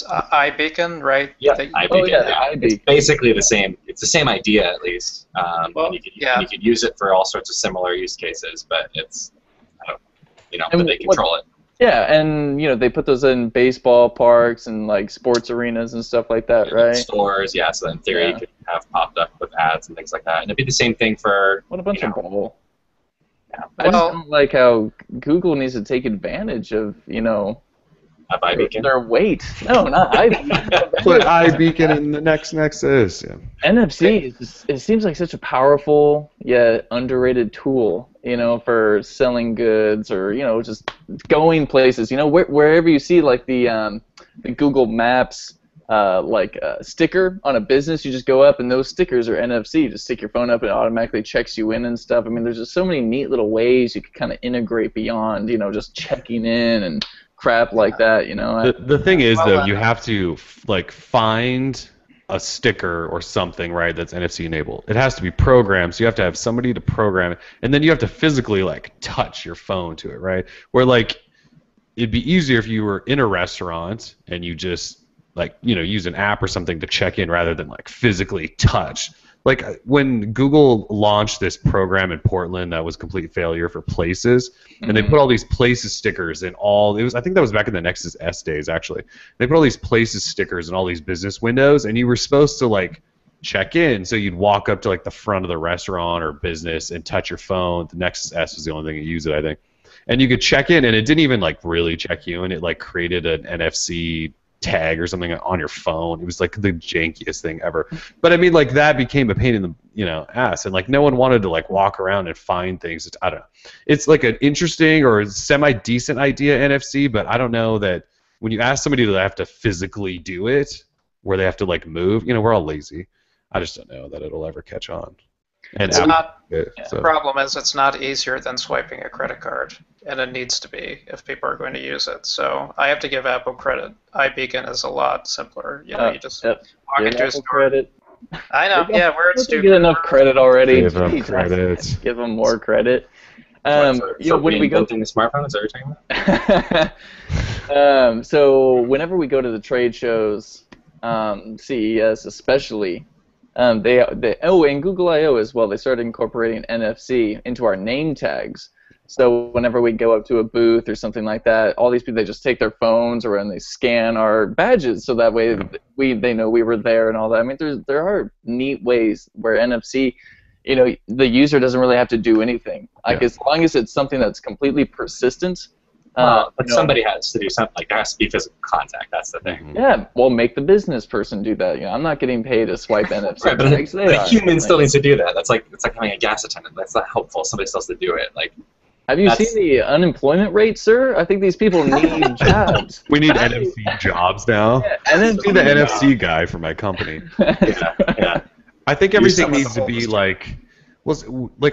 iBeacon, right? Yeah, iBeacon. iBeacon. It's basically the same. It's the same idea, at least. You could use it for all sorts of similar use cases, but it's, but they control it. Yeah, and they put those in baseball parks and like sports arenas and stuff like that, right? Stores, yeah. So in theory, you could have popped up with ads and things like that, and it'd be the same thing for What a bunch of bubble. Yeah. I just don't like how Google needs to take advantage of of iBeacon. their weight. No, not iBeacon. Put iBeacon in the next Nexus. Yeah. NFC it seems like such a powerful yet underrated tool, for selling goods or just going places. Wherever you see like the Google Maps sticker on a business, you just go up and those stickers are NFC. You just stick your phone up and it automatically checks you in and stuff. I mean, there's just so many neat little ways you could kind of integrate beyond just checking in and crap like that. The thing is though, you have to find a sticker or something, right, that's NFC enabled. It has to be programmed, so you have to have somebody to program it, and then you have to physically touch your phone to it, right? Where it'd be easier if you were in a restaurant and you just use an app or something to check in rather than physically touch. When Google launched this program in Portland that was a complete failure for Places, and they put all these Places stickers in I think that was back in the Nexus S days actually. They put all these Places stickers in all these business windows, and you were supposed to check in, so you'd walk up to the front of the restaurant or business and touch your phone. The Nexus S was the only thing that used it, I think. And you could check in, and it didn't even really check you in. It created an NFC tag or something on your phone. It was the jankiest thing ever. But I mean, that became a pain in the ass, and no one wanted to walk around and find things. I don't know. It's an interesting or semi-decent idea, NFC, but I don't know that when you ask somebody to have to physically do it, where they have to move. We're all lazy. I just don't know that it'll ever catch on. And the problem is it's not easier than swiping a credit card, and it needs to be if people are going to use it. So I have to give Apple credit. iBeacon is a lot simpler. You just walk into a store. Credit. I know. Yeah, we're stupid. Get enough credit already. Give them credit. Give them more credit. When we go to the smartphone, is that what you're talking about? So whenever we go to the trade shows, CES especially. And Google I/O as well. They started incorporating NFC into our name tags. So whenever we go up to a booth or something like that, all these people, they just take their phones or and they scan our badges, so that way they know we were there and all that. I mean, there are neat ways where NFC, the user doesn't really have to do anything. As long as it's something that's completely persistent. But somebody has to do something. There has to be physical contact. That's the thing. Yeah, well, make the business person do that. I'm not getting paid to swipe NFC. Right, but the human still needs to do that. It's like having a gas attendant. That's not helpful. Somebody still has to do it. Have you seen the unemployment rate, sir? I think these people need jobs. We need NFC jobs now. Yeah, NFC the NFC guy for my company. Yeah. I think everything needs to be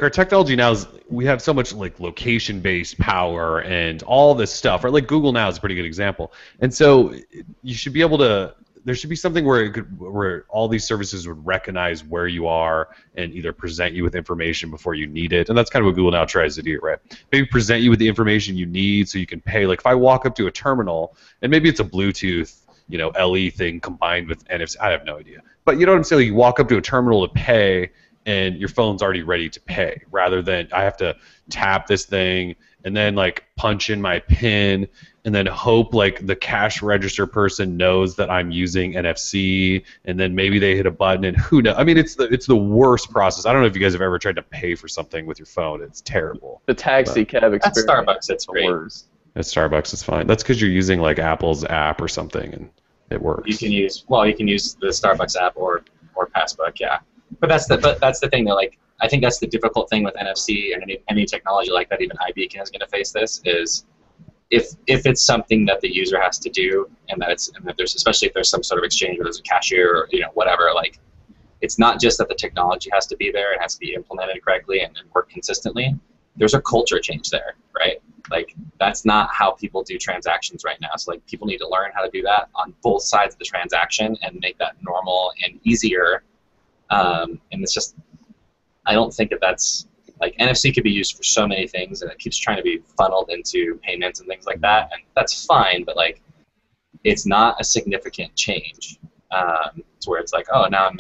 our technology now is, we have so much location-based power and all this stuff, right? Google now is a pretty good example. And so you should be able to, there should be something where all these services would recognize where you are and either present you with information before you need it. And that's kind of what Google now tries to do, right? Maybe present you with the information you need so you can pay. If I walk up to a terminal, and maybe it's a Bluetooth, LE thing combined with NFC, I have no idea. But you know what I'm saying? You walk up to a terminal to pay, and your phone's already ready to pay, rather than I have to tap this thing and then punch in my PIN and then hope the cash register person knows that I'm using NFC, and then maybe they hit a button and who knows. I mean, it's the worst process. I don't know if you guys have ever tried to pay for something with your phone. It's terrible. The taxi cab experience. At Starbucks, it's great. At Starbucks, it's fine. That's because you're using Apple's app or something, and it works. You can use the Starbucks app or Passbook, yeah. But that's the thing though. I think that's the difficult thing with NFC and any technology like that. Even iBeacon is going to face this. Is if it's something that the user has to do, and that there's, especially if there's some sort of exchange where there's a cashier or whatever. It's not just that the technology has to be there; it has to be implemented correctly and work consistently. There's a culture change there, right? That's not how people do transactions right now. So people need to learn how to do that on both sides of the transaction and make that normal and easier. And it's just, I don't think that's NFC could be used for so many things, and it keeps trying to be funneled into payments and things like that, and that's fine, but it's not a significant change. It's where it's oh, now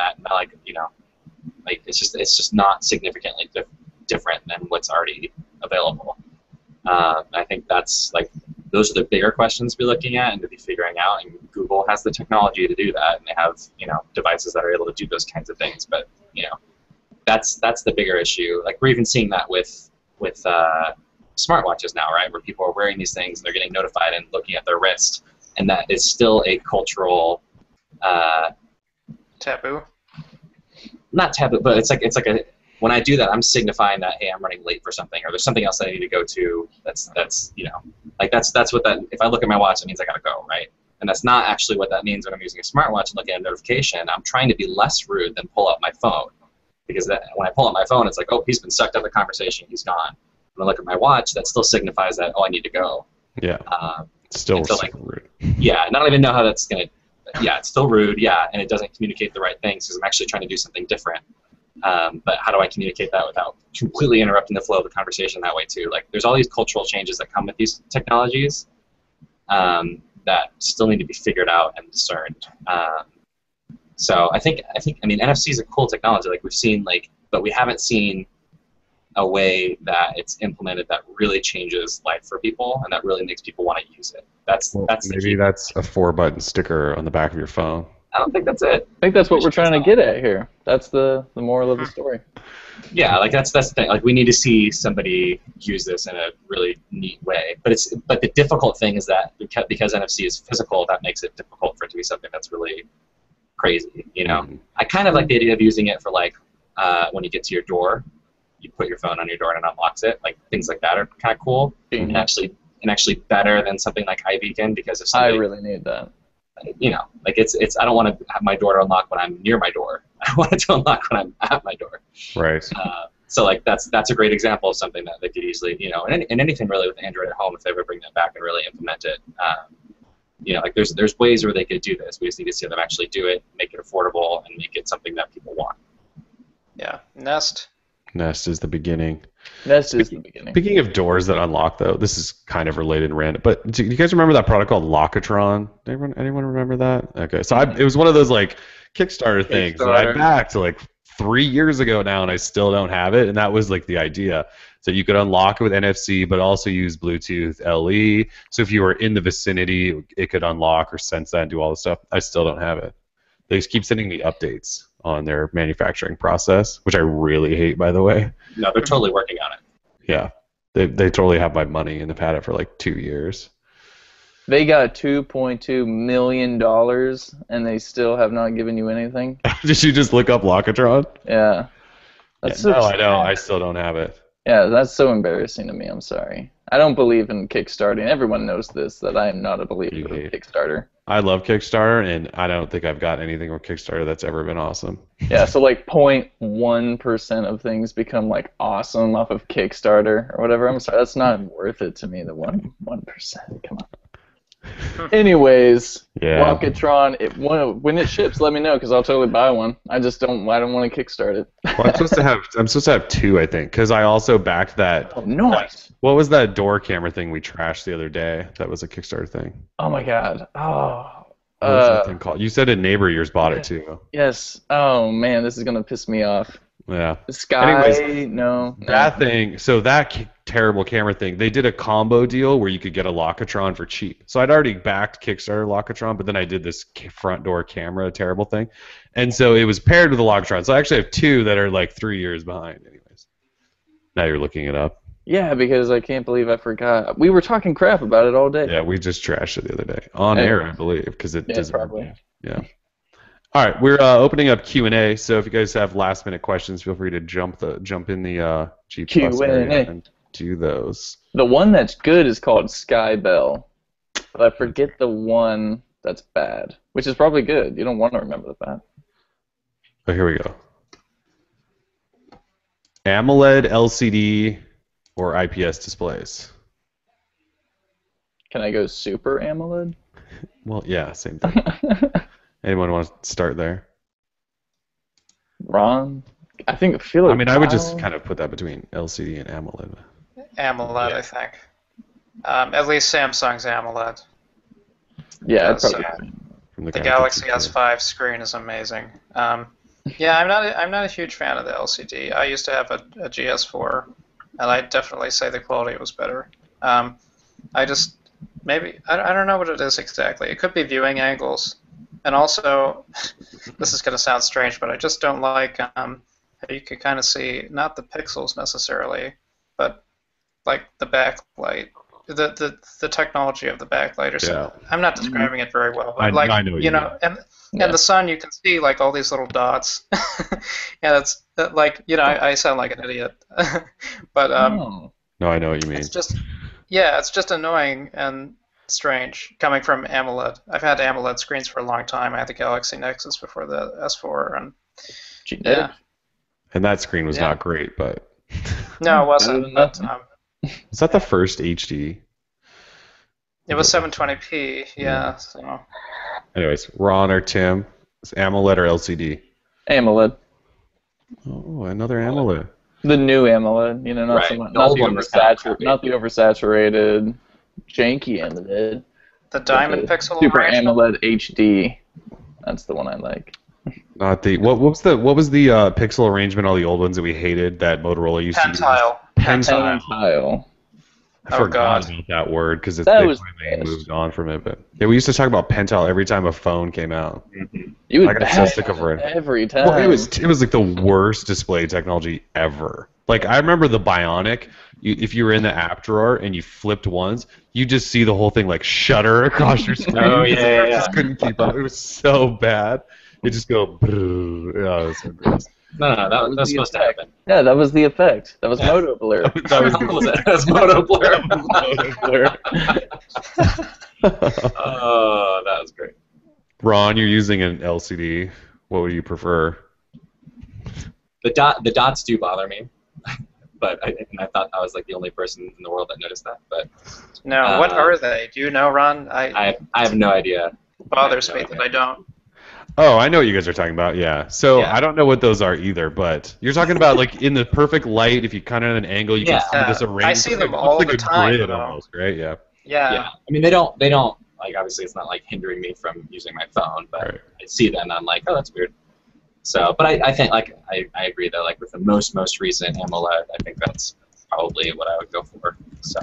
it's just not significantly different than what's already available. I think that's those are the bigger questions to be looking at and to be figuring out. And Google has the technology to do that, and they have devices that are able to do those kinds of things. But that's the bigger issue. Like we're even seeing that with smartwatches now, right? Where people are wearing these things and they're getting notified and looking at their wrist, and that is still a cultural taboo. Not taboo, but it's like a when I do that, I'm signifying that, hey, I'm running late for something, or there's something else that I need to go to. That's that's what that. If I look at my watch, it means I gotta go, right? And that's not actually what that means when I'm using a smartwatch and looking at a notification. I'm trying to be less rude than pull up my phone, because when I pull up my phone, it's like, oh, he's been sucked out of the conversation, he's gone. When I look at my watch, that still signifies that, oh, I need to go. Yeah. Still rude. Yeah, and I don't even know how that's gonna. Yeah, it's still rude. Yeah, and it doesn't communicate the right things because I'm actually trying to do something different. But how do I communicate that without completely interrupting the flow of the conversation that way too? Like, there's all these cultural changes that come with these technologies that still need to be figured out and discerned. So I mean, NFC is a cool technology. Like we've seen, but we haven't seen a way that it's implemented that really changes life for people and that really makes people want to use it. That's maybe that's a 4-button sticker on the back of your phone. I don't think that's it. I think that's what we're trying to get at here. That's the moral of the story. Yeah, that's the thing. Like we need to see somebody use this in a really neat way. But the difficult thing is that because NFC is physical, that makes it difficult for it to be something that's really crazy. Mm-hmm. I kind of like the idea of using it for when you get to your door, you put your phone on your door and it unlocks it. Like things like that are kind of cool and actually better than something like iBeacon, because if somebody, I really need that. It's I don't want to have my door to unlock when I'm near my door. I want it to unlock when I'm at my door. Right. So that's a great example of something that they could easily, and anything really with Android at home, if they ever bring that back and really implement it. There's ways where they could do this. We just need to see them actually do it, make it affordable, and make it something that people want. Yeah. Nest is the beginning. Nest is the beginning. Speaking of doors that unlock, though, this is kind of related and random, but do you guys remember that product called Lockatron? Anyone remember that? Okay, so it was one of those Kickstarter things that I backed 3 years ago now, and I still don't have it, and that was the idea. So you could unlock it with NFC, but also use Bluetooth LE. So if you were in the vicinity, it could unlock or sense that and do all the stuff. I still don't have it. They just keep sending me updates on their manufacturing process, which I really hate, by the way. No, they're totally working on it. Yeah, they totally have my money, and they've had it for 2 years. They got $2.2 million, and they still have not given you anything. Did you just look up Lockatron? Yeah. That's no, I know. I still don't have it. Yeah, that's so embarrassing to me. I'm sorry. I don't believe in Kickstarting. Everyone knows this, that I am not a believer of Kickstarter. I love Kickstarter, and I don't think I've got anything from Kickstarter that's ever been awesome. Yeah, so 0.1% of things become awesome off of Kickstarter or whatever. I'm sorry, that's not worth it to me. The 1%. Come on. Anyways, yeah. Lockatron. When it ships, let me know, because I'll totally buy one. I don't want to kickstart it. Well, I'm supposed to have two, I think, because I also backed that. Oh, nice. What was that door camera thing we trashed the other day? That was a Kickstarter thing. Oh my God. Oh. What was that thing called? You said a neighbor of yours bought it too. Yes. Oh man, this is gonna piss me off. Yeah. Sky. Anyways, no. That thing. So that terrible camera thing. They did a combo deal where you could get a Lockatron for cheap. So I'd already backed Kickstarter Lockatron, but then I did this front door camera terrible thing, and so it was paired with a Lockatron. So I actually have two that are 3 years behind. Anyways, now you're looking it up. Yeah, because I can't believe I forgot. We were talking crap about it all day. Yeah, we just trashed it the other day on air, I believe, because it doesn't. Probably. Yeah. All right, we're opening up Q&A. So if you guys have last-minute questions, feel free to jump in the G+ area and do those. The one that's good is called Sky Bell, but I forget the one that's bad, which is probably good. You don't want to remember the bad. Oh, here we go. AMOLED, LCD, or IPS displays. Can I go Super AMOLED? Well, yeah, same thing. Anyone want to start there? Ron? I feel like I would just kind of put that between LCD and AMOLED. AMOLED, yeah. I think. At least Samsung's AMOLED. Yeah, the Galaxy S5 screen is amazing. Yeah, I'm not a huge fan of the LCD. I used to have a GS4, and I'd definitely say the quality was better. maybe I don't know what it is exactly. It could be viewing angles, and also this is going to sound strange, but I just don't like how you can kind of see not the pixels necessarily, but like the backlight, the technology of the backlight or something. Yeah. I'm not describing it very well, but I like know what you mean. and the sun, you can see like all these little dots, and it's like I sound like an idiot, but Oh. No, I know what you mean. it's just annoying and strange coming from AMOLED. I've had AMOLED screens for a long time. I had the Galaxy Nexus before the S4, and yeah, And that screen was Yeah. not great, but no, it wasn't. than But nothing. was that the first HD? it was 720p. Yeah, so Anyways, Ron or Tim, is AMOLED or LCD? AMOLED. Oh, another AMOLED. The new AMOLED, not Right. so much, The not old the one was kind of crappy. not the oversaturated, janky AMOLED. the diamond The pixel Super arrangement. AMOLED HD. That's the one I like. Not the what was the pixel arrangement? All the old ones that we hated that Motorola used to use. Pentile. Pentile. I Oh, forgot God. about that word because That they was finally the best. moved on from it. But yeah, we used to talk about Pentile every time a phone came out. You I would got so bash sick of it. every time. Well, it was like the worst display technology ever. Like I remember the Bionic. If you were in the app drawer and you flipped once, you just see the whole thing like shutter across your screen. Oh, yeah, I yeah. just couldn't keep up. It was so bad. It just go. Oh, it was so gross. No, that was the supposed to effect. happen. Yeah, that was the effect. That was Moto Blur. That was What was it? That's Moto Blur. Oh, that was great. Ron, you're using an LCD. What would you prefer? The dots do bother me, but I thought I was like the only person in the world that noticed that. But No, what are they? Do you know, Ron? I have no idea. Bothers me that I don't. Oh, I know what you guys are talking about. Yeah. So Yeah. I don't know what those are either, but you're talking about like in the perfect light. If you kind of at an angle, you Yeah. can see this arrangement. I see them It looks all like the a time, grid though. almost, right? Yeah. Yeah. I mean, they don't like obviously it's not like hindering me from using my phone, but Right. I see them and I'm like, oh, that's weird. So, but I think like I agree that like with the most recent AMOLED, I think that's probably what I would go for. So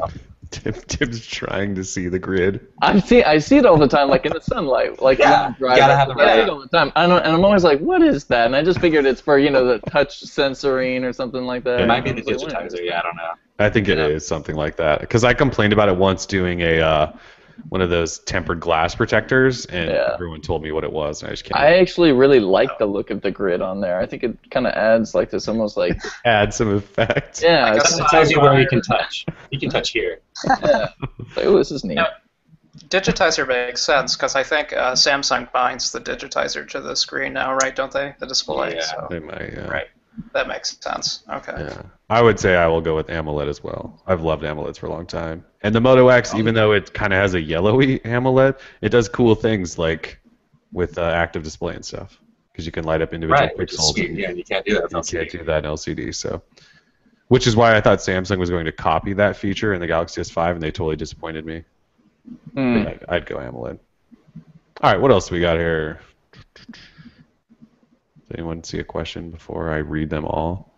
Tim's trying to see the grid. I see it all the time, like in the sunlight, like Yeah, when you drive. you gotta have the I see right- it all the time. And I'm always like, what is that? And I just figured it's for the touch sensoring or something like that. it might be the I was like, what is digitizer. Yeah, I don't know. I think it Yeah. is something like that. Because I complained about it once doing a one of those tempered glass protectors, and Yeah. everyone told me what it was, and I just can't I actually really like the look of the grid on there. I think it kind of adds like this almost like add some effect. yeah, Like a it's It tells you where you can touch. You can touch here. yeah. Like, oh, this is neat. Yeah. Digitizer makes sense because I think Samsung binds the digitizer to the screen now, right? Don't they? The display. Yeah. So They might, yeah. right, that makes sense. Okay. Yeah. I would say I will go with AMOLED as well. I've loved AMOLEDs for a long time. And the Moto X, even though it kind of has a yellowy AMOLED, it does cool things like with active display and stuff. Because you can light up individual Right, which is pixels. sweet. Yeah, you can't do that with You LCD. can't do that in LCD. So, which is why I thought Samsung was going to copy that feature in the Galaxy S5, and they totally disappointed me. Hmm. I'd go AMOLED. All right, what else do we got here? Does anyone see a question before I read them all?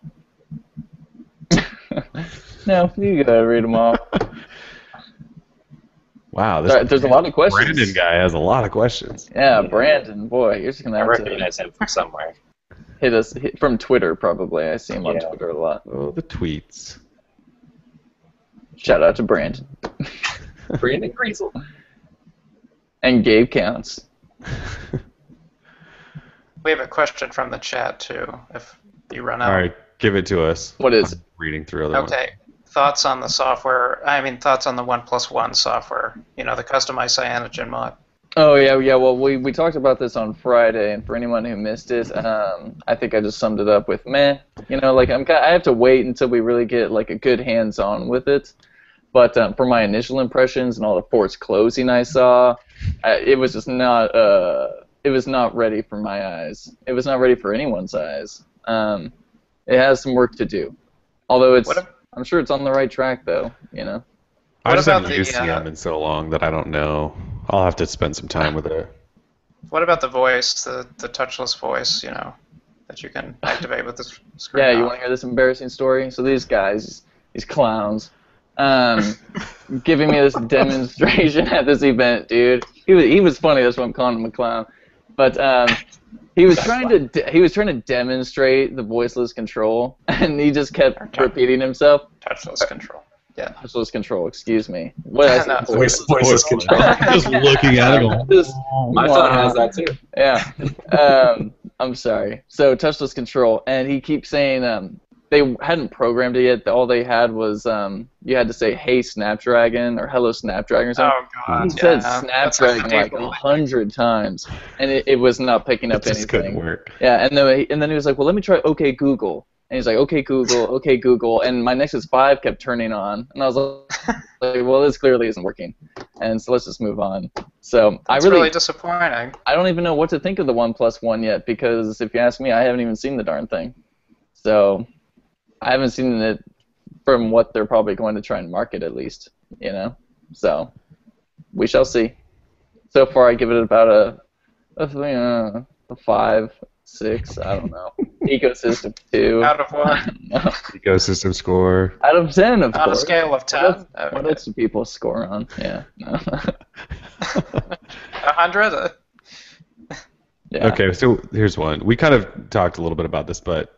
No, you gotta read them all. Wow, this There's a lot of questions. Brandon guy has a lot of questions. Yeah, Brandon, boy, you're just gonna I have to recognize him from somewhere. hit us from Twitter probably. I see him on Yeah. Twitter a lot. Oh, the tweets. Shout out to Brandon Brandon Griesel. and Gabe Counts. We have a question from the chat too. If you run out. All right, give it to us. What is it? Reading through other ones. Okay. Thoughts on the software? I mean, thoughts on the OnePlus software? You know, the customized cyanogen mod. Oh yeah. Well, we talked about this on Friday, and for anyone who missed it, I think I just summed it up with meh. Like I have to wait until we really get like a good hands-on with it. But for my initial impressions and all the forced closing I saw, it was just not. It was not ready for my eyes. It was not ready for anyone's eyes. It has some work to do. Although I'm sure it's on the right track, though. I What just about haven't the, used CM in so long that I don't know. I'll have to spend some time with it. What about the voice, the touchless voice? That you can activate with the screen. Yeah, you off? want to hear this embarrassing story? So these guys, these clowns, giving me this demonstration at this event, dude. He was funny. That's why I'm calling him a clown. But he was trying to demonstrate the voiceless control, and he just kept repeating himself. Touchless control. Yeah. Touchless control. Excuse me. What did I say? Voiceless control. Just looking at him. My phone has that too. Yeah. I'm sorry. So touchless control, and he keeps saying they hadn't programmed it yet. All they had was you had to say "Hey Snapdragon" or "Hello Snapdragon" or something. Oh God. He said Snapdragon like 100 times, and it was not picking up It just couldn't anything. work. Yeah, and then he was like, "Well, let me try OK Google." And he's like, "OK Google," and my Nexus 5 kept turning on, and I was like, "Well, this clearly isn't working," and so let's just move on. So That's really disappointing. I don't even know what to think of the OnePlus One yet, because if you ask me, I haven't even seen the darn thing. So I haven't seen it from what they're probably going to try and market, at least, you know. So we shall see. So far, I give it about a 5, 6. I don't know. Ecosystem 2. Out of what? Ecosystem score. Out of 10, of On a course. scale of 10. What else do people score on? Yeah. No. 100? Yeah. Okay, so here's one. We kind of talked a little bit about this, but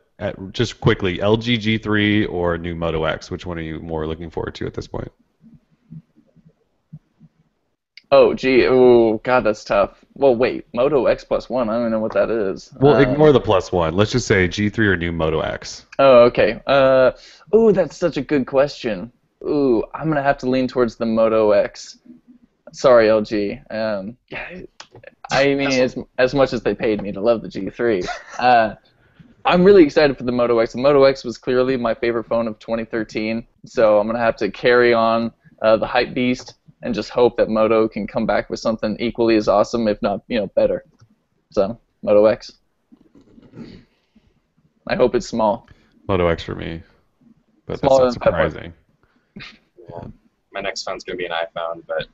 just quickly, LG G3 or new Moto X, which one are you more looking forward to at this point? Oh, gee. Oh, God, that's tough. Well, wait. Moto X Plus 1, I don't even know what that is. Well, ignore the plus one. Let's just say G3 or new Moto X. Oh, okay. Oh, that's such a good question. Ooh, I'm going to have to lean towards the Moto X. Sorry, LG. I mean, as much as they paid me to love the G3. I'm really excited for the Moto X. The Moto X was clearly my favorite phone of 2013, so I'm going to have to carry on the hype beast and just hope that Moto can come back with something equally as awesome, if not, better. So, Moto X. I hope it's small. Moto X for me. But Smaller that's not than 5.1. surprising. Yeah. My next phone's gonna be an iPhone, but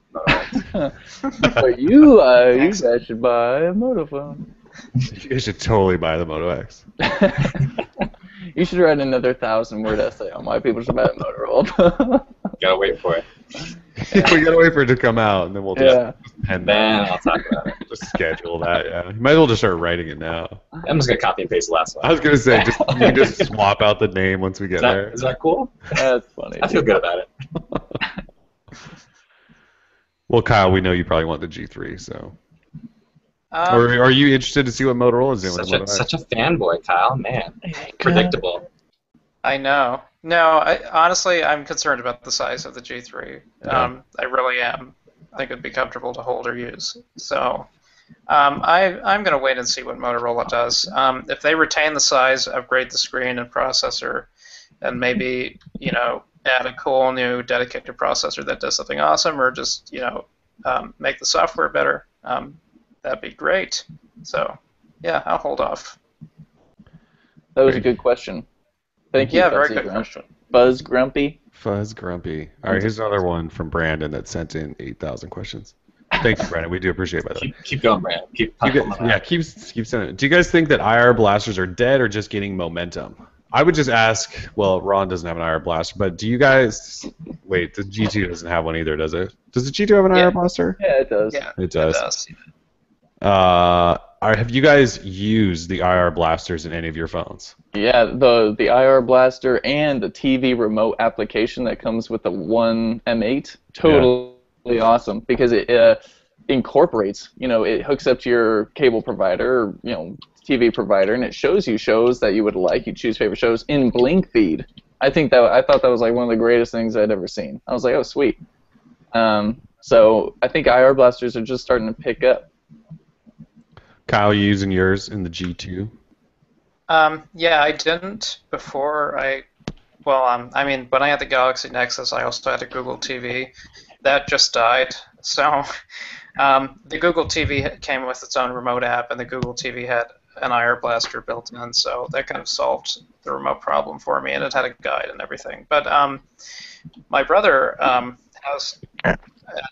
But you guys should buy a Moto phone. You guys should totally buy the Moto X. You should write another 1,000-word essay on why people should buy a Motorola. gotta wait for it. We gotta wait for it to come out, and then we'll just pen Then that. I'll talk about it. Just schedule that. Yeah, you might as well just start writing it now. I'm just gonna copy and paste the last one. I was gonna say, you can just swap out the name once we get there. Is that cool? That's funny. I feel good about it. Well, Kyle, we know you probably want the G3, so. Um, Or are you interested to see what Motorola is doing with Moto X? Such a fanboy, Kyle. Man, predictable. I know. No, honestly, I'm concerned about the size of the G3. I really am. I think it'd be comfortable to hold or use. So I'm going to wait and see what Motorola does. If they retain the size, upgrade the screen and processor, and maybe, add a cool new dedicated processor that does something awesome, or just, make the software better, that'd be great. So, yeah, I'll hold off. That was a good question. Thank you. Yeah, very Fuzzy good Grump. question. Buzz Grumpy. Fuzz Grumpy. All right, here's another one from Brandon that sent in 8,000 questions. Thank you, Brandon. We do appreciate it, by the way. Keep going, Brandon. Keep sending it. Do you guys think that IR blasters are dead or just gaining momentum? I would just ask, well, Ron doesn't have an IR blaster, but do you guys... Wait, the G2 doesn't have one either, does it? Does the G2 have an IR blaster? Yeah, it does. Yeah, It does. Have you guys used the IR blasters in any of your phones? Yeah, the IR blaster and the TV remote application that comes with the One M8, totally awesome, because it incorporates, it hooks up to your cable provider, TV provider, and it shows you shows that you would like. You choose favorite shows in Blink feed. I thought that was like one of the greatest things I'd ever seen. I was like, oh, sweet. So I think IR blasters are just starting to pick up. Kyle, you using yours in the G2? Yeah, I didn't before when I had the Galaxy Nexus, I also had a Google TV. That just died. So the Google TV came with its own remote app, and the Google TV had an IR blaster built in, so that kind of solved the remote problem for me, and it had a guide and everything. But my brother has an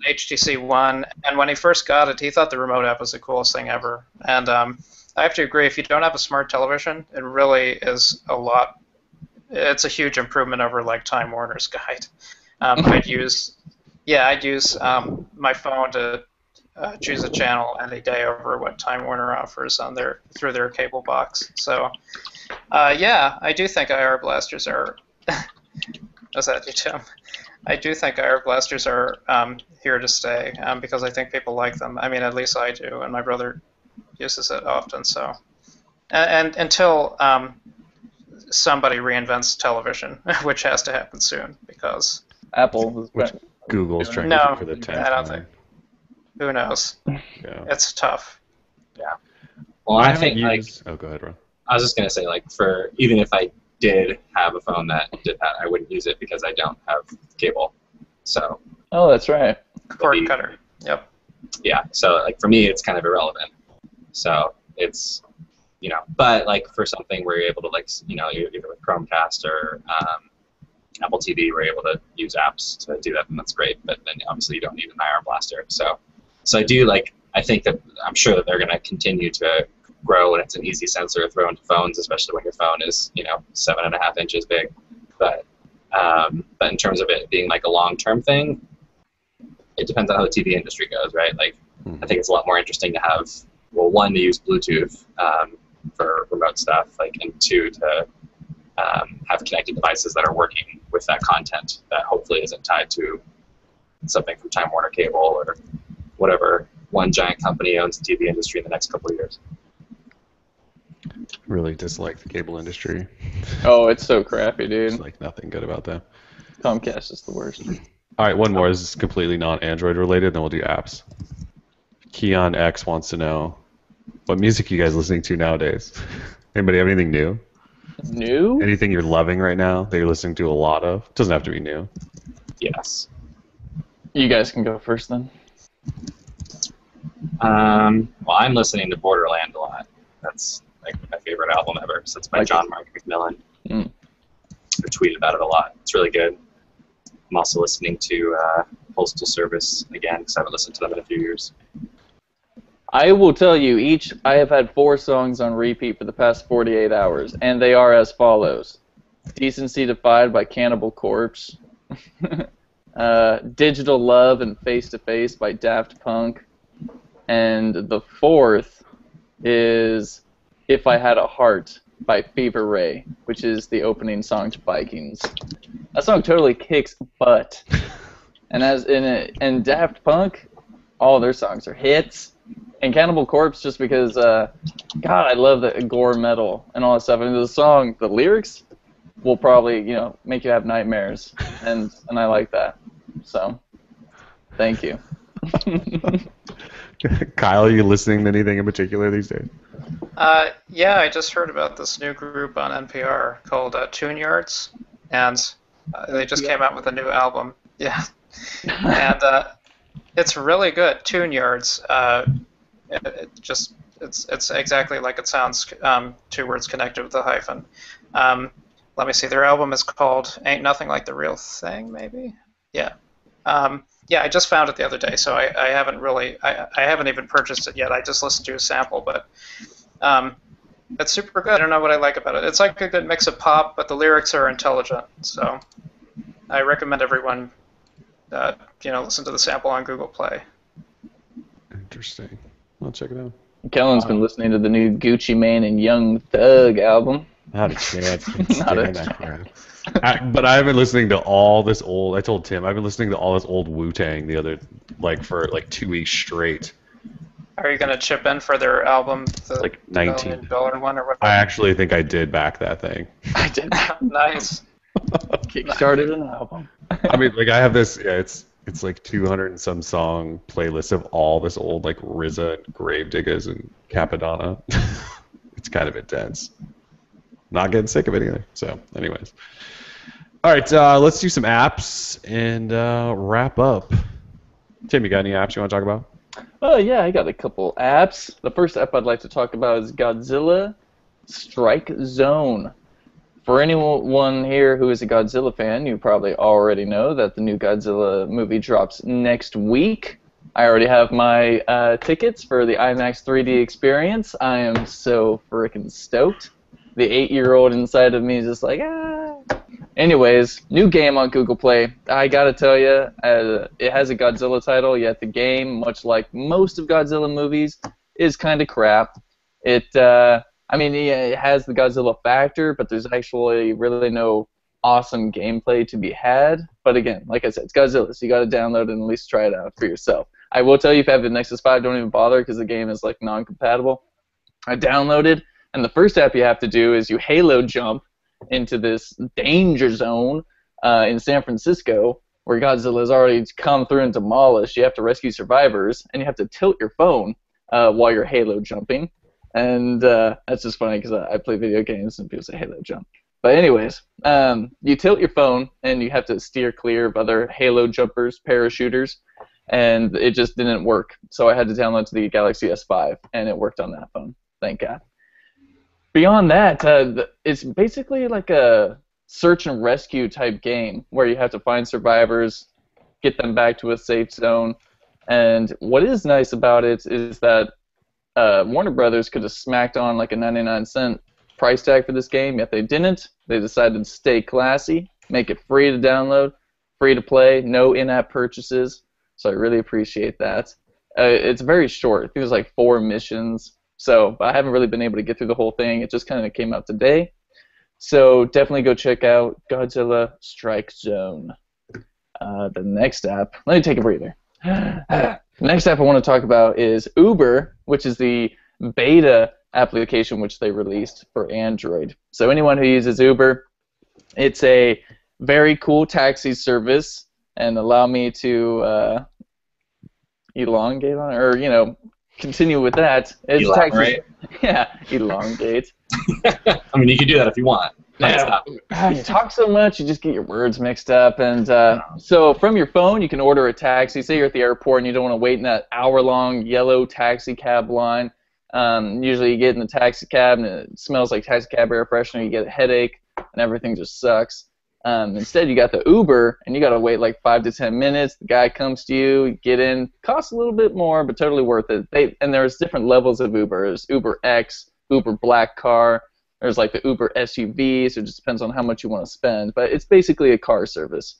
HTC One, and when he first got it, he thought the remote app was the coolest thing ever. And I have to agree, if you don't have a smart television, it really is it's a huge improvement over like Time Warner's guide. I'd use my phone to choose a channel any day over what Time Warner offers on through their cable box. So, yeah, I do think IR blasters are. Was that you, Tim? I do think IR blasters are here to stay because I think people like them. I mean, at least I do, and my brother uses it often. So, and until somebody reinvents television, which has to happen soon because Apple. Which Google's trying to do for the 10th I don't time. think. Who knows? Yeah. It's tough. Well, I think like Oh, go ahead, Ron. I was just gonna say like for even if I did have a phone that did that, I wouldn't use it because I don't have cable. So Oh, that's right. Cord cutter. Yep. yeah, so like for me, it's kind of irrelevant. So it's but like for something where you're able to like either with Chromecast or Apple TV, we're able to use apps to do that, and that's great. But then obviously you don't need an IR blaster. So I do I think that I'm sure that they're going to continue to grow, and it's an easy sensor to throw into phones, especially when your phone is 7.5 inches big. But in terms of it being like a long-term thing, it depends on how the TV industry goes, right? Like I think it's a lot more interesting to have one to use Bluetooth for remote stuff, and two to have connected devices that are working with that content that hopefully isn't tied to something from Time Warner Cable or whatever one giant company owns the TV industry in the next couple of years. Really dislike the cable industry. Oh, it's so crappy, There's dude. like nothing good about them. Comcast is the worst. All right, one more. This is completely non-Android related, then we'll do apps. Keon X wants to know, what music are you guys listening to nowadays? Anybody have anything new? New? Anything you're loving right now that you're listening to a lot of? Doesn't have to be new. Yes. You guys can go first then. Well, I'm listening to Borderland a lot. That's like my favorite album ever. So it's by John Mark McMillan. Mm. I tweet about it a lot. It's really good. I'm also listening to Postal Service again because I haven't listened to them in a few years. I will tell you, I have had 4 songs on repeat for the past 48 hours, and they are as follows. Decency Defied by Cannibal Corpse. Digital Love and Face to Face by Daft Punk. And the 4th is If I Had a Heart by Fever Ray, which is the opening song to Vikings. That song totally kicks butt. And Daft Punk, all their songs are hits. And Cannibal Corpse, just because, God, I love the gore metal and all that stuff. And the song, the lyrics will probably, make you have nightmares, and I like that. So, thank you. Kyle, are you listening to anything in particular these days? Yeah, I just heard about this new group on NPR called Tune Yards, and they just came out with a new album. Yeah, and it's really good. Tune Yards. It's exactly like it sounds. 2 words connected with a hyphen. Let me see. Their album is called "Ain't Nothing Like the Real Thing." Maybe. Yeah. Yeah, I just found it the other day, so I haven't really, I haven't even purchased it yet. I just listened to a sample, but it's super good. I don't know what I like about it. It's like a good mix of pop, but the lyrics are intelligent. So I recommend everyone, listen to the sample on Google Play. Interesting. I'll check it out. Kellen's been listening to the new Gucci Mane and Young Thug album. Not a chance. Not a chance. But I've been listening to all this old. I told Tim I've been listening to all this old Wu-Tang for 2 weeks straight. Are you gonna chip in for their album, the Like $19 $1 one or what? I actually think I did back that thing. I did. Nice. Kickstarted an album. I mean, I have this. Yeah, it's like 200 and some song playlist of all this old RZA, and Gravediggers, and Capadonna. It's kind of intense. Not getting sick of it either. So, anyways. All right, let's do some apps and wrap up. Tim, you got any apps you want to talk about? Oh, yeah, I got a couple apps. The first app I'd like to talk about is Godzilla Strike Zone. For anyone here who is a Godzilla fan, you probably already know that the new Godzilla movie drops next week. I already have my tickets for the IMAX 3D experience. I am so freaking stoked. The 8-year-old inside of me is just like, ah. Anyways, new game on Google Play. I gotta tell you, it has a Godzilla title, yet the game, much like most of Godzilla movies, is kind of crap. I mean, it has the Godzilla factor, but there's actually really no awesome gameplay to be had. But again, like I said, it's Godzilla, so you gotta download it and at least try it out for yourself. I will tell you, if you have the Nexus 5, don't even bother because the game is like non-compatible. I downloaded, and the first app you have to do is you Halo jump into this danger zone in San Francisco where Godzilla's already come through and demolished. You have to rescue survivors, and you have to tilt your phone while you're Halo jumping. And that's just funny because I play video games and people say Halo jump. But anyways, you tilt your phone, and you have to steer clear of other Halo jumpers, parachuters, and it just didn't work. So I had to download to the Galaxy S5, and it worked on that phone. Thank God. Beyond that, it's basically like a search and rescue type game where you have to find survivors, get them back to a safe zone. And what is nice about it is that Warner Brothers could have smacked on like a 99-cent price tag for this game, yet they didn't. They decided to stay classy, make it free to download, free to play, no in-app purchases. So I really appreciate that. It's very short. I think there's like 4 missions. So I haven't really been able to get through the whole thing. It just kind of came out today. So definitely go check out Godzilla Strike Zone. The next app, let me take a breather. The next app I want to talk about is Uber, which is the beta application which they released for Android. So anyone who uses Uber, it's a very cool taxi service, and allow me to elongate on, or continue with that. It's taxi. Yeah, elongate. I mean, you can do that if you want. You talk so much, you just get your words mixed up. And so from your phone, you can order a taxi. Say you're at the airport and you don't want to wait in that hour-long yellow taxi cab line. Usually you get in the taxi cab and it smells like taxi cab air freshener. You get a headache and everything just sucks. Instead, you got the Uber, and you got to wait like 5 to 10 minutes. The guy comes to you, get in, costs a little bit more, but totally worth it. And there's different levels of Uber. There's Uber X, Uber Black Car. There's like the Uber SUV, so it just depends on how much you want to spend. But it's basically a car service.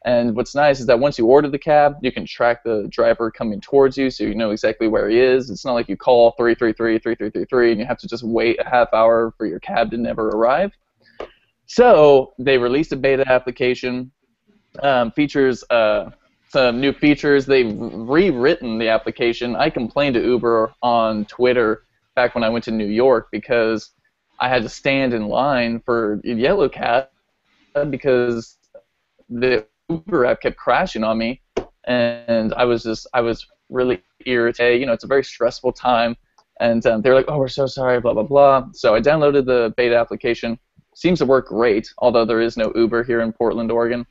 And what's nice is that once you order the cab, you can track the driver coming towards you, so you know exactly where he is. It's not like you call 333-3333, and you have to just wait a half hour for your cab to never arrive. So they released a beta application, features some new features. They've rewritten the application. I complained to Uber on Twitter back when I went to New York because I had to stand in line for Yellow Cab because the Uber app kept crashing on me, and I was really irritated. It's a very stressful time, and they were like, "Oh, we're so sorry," blah blah blah. So I downloaded the beta application. Seems to work great, although there is no Uber here in Portland, Oregon.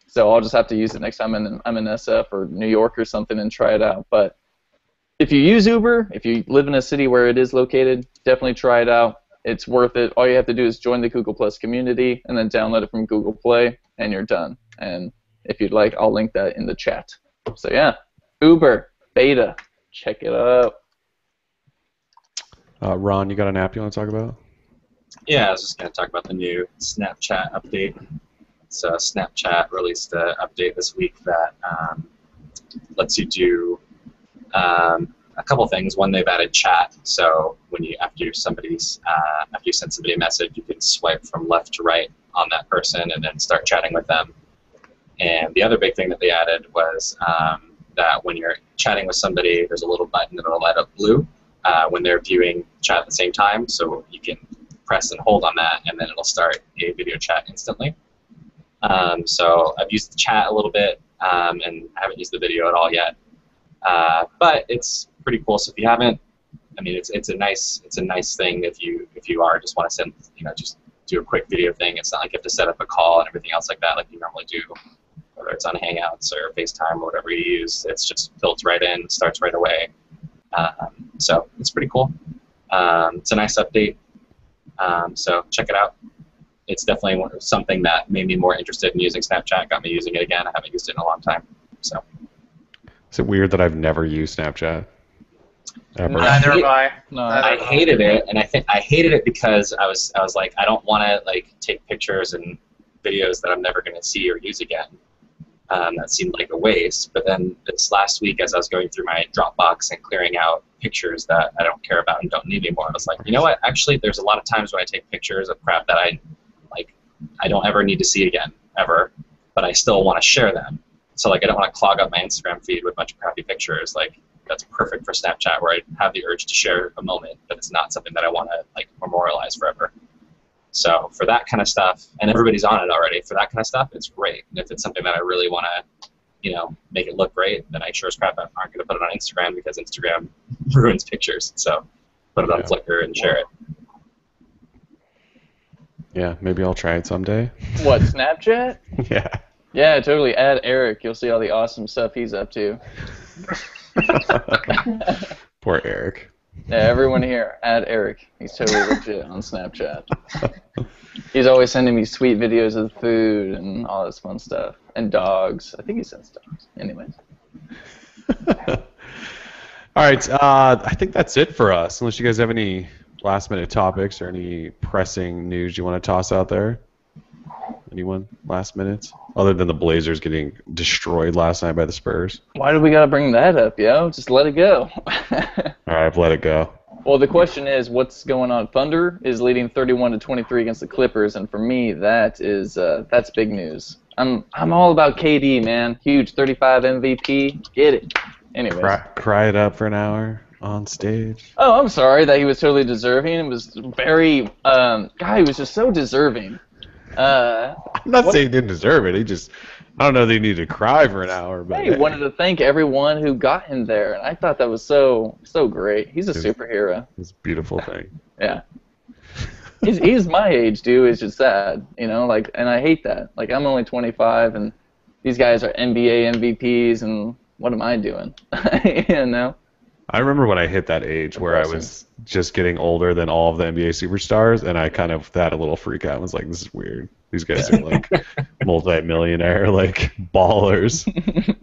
So I'll just have to use it next time I'm in SF or New York or something and try it out. But if you use Uber, if you live in a city where it is located, definitely try it out. It's worth it. All you have to do is join the Google Plus community and then download it from Google Play, and you're done. And if you'd like, I'll link that in the chat. So yeah, Uber beta, check it out. Ron, you got an app you want to talk about? Yeah, I was just going to talk about the new Snapchat update. So Snapchat released an update this week that lets you do a couple things. One, they've added chat. So when after you send somebody a message, you can swipe from left to right on that person and then start chatting with them. And the other big thing that they added was that when you're chatting with somebody, there's a little button that'll light up blue when they're viewing chat at the same time. So you can press and hold on that, and then it'll start a video chat instantly. So I've used the chat a little bit, and I haven't used the video at all yet. But it's pretty cool. So if you haven't, I mean, it's a nice thing if you just want to send, just do a quick video thing. It's not like you have to set up a call and everything else like that, like you normally do, whether it's on Hangouts or FaceTime or whatever you use. It's just built right in, starts right away. So it's pretty cool. It's a nice update. So check it out. It's definitely something that made me more interested in using Snapchat, got me using it again. I haven't used it in a long time. So. Is it weird that I've never used Snapchat? Ever? Neither have I. No, I hated it, and I hated it because I was like, I don't want to take pictures and videos that I'm never going to see or use again. That seemed like a waste. But then this last week, as I was going through my Dropbox and clearing out pictures that I don't care about and don't need anymore, I was like, you know what? Actually, there's a lot of times when I take pictures of crap that I don't ever need to see again, ever, but I still want to share them. So like, I don't want to clog up my Instagram feed with a bunch of crappy pictures. Like, that's perfect for Snapchat, where I have the urge to share a moment, but it's not something that I want to like memorialize forever. So for that kind of stuff, and everybody's on it already, for that kind of stuff, it's great. And if it's something that I really want to, make it look great, then I sure as crap aren't going to put it on Instagram, because Instagram ruins pictures. So put it on Flickr and share it. Yeah, maybe I'll try it someday. What, Snapchat? Yeah. Yeah, totally. Add Eric. You'll see all the awesome stuff he's up to. Poor Eric. Yeah, everyone here, add Eric. He's totally legit on Snapchat. He's always sending me sweet videos of food and all this fun stuff. And dogs. I think he sends dogs. Anyways. All right, I think that's it for us, unless you guys have any last-minute topics or any pressing news you want to toss out there. Anyone last minutes? Other than the Blazers getting destroyed last night by the Spurs. Why do we gotta bring that up, yo? Just let it go. All right, I've let it go. Well, the question is, what's going on? Thunder is leading 31-23 against the Clippers, and for me, that's big news. I'm all about KD, man. Huge 35 MVP. Get it. Anyways. Cry it up for an hour on stage. Oh, I'm sorry that he was totally deserving. It was very he was just so deserving. I'm not saying he didn't deserve it. I don't know that he needed to cry for an hour. But he wanted to thank everyone who got him there, and I thought that was so great. He's a superhero. It's a beautiful thing. Yeah. He's my age, dude. It's just sad, and I hate that. Like, I'm only 25, and these guys are NBA MVPs, and what am I doing? I remember when I hit that age where I was just getting older than all of the NBA superstars, and I kind of had a little freak out and was like, this is weird. These guys are like multi-millionaire, like ballers.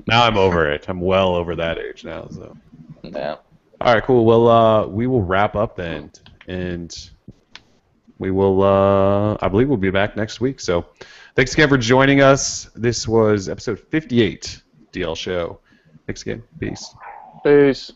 Now I'm over it. I'm well over that age now. So. Yeah. All right, cool. Well, we will wrap up then, and we will, I believe we'll be back next week. So thanks again for joining us. This was episode 58, DL Show. Thanks again. Peace. Peace.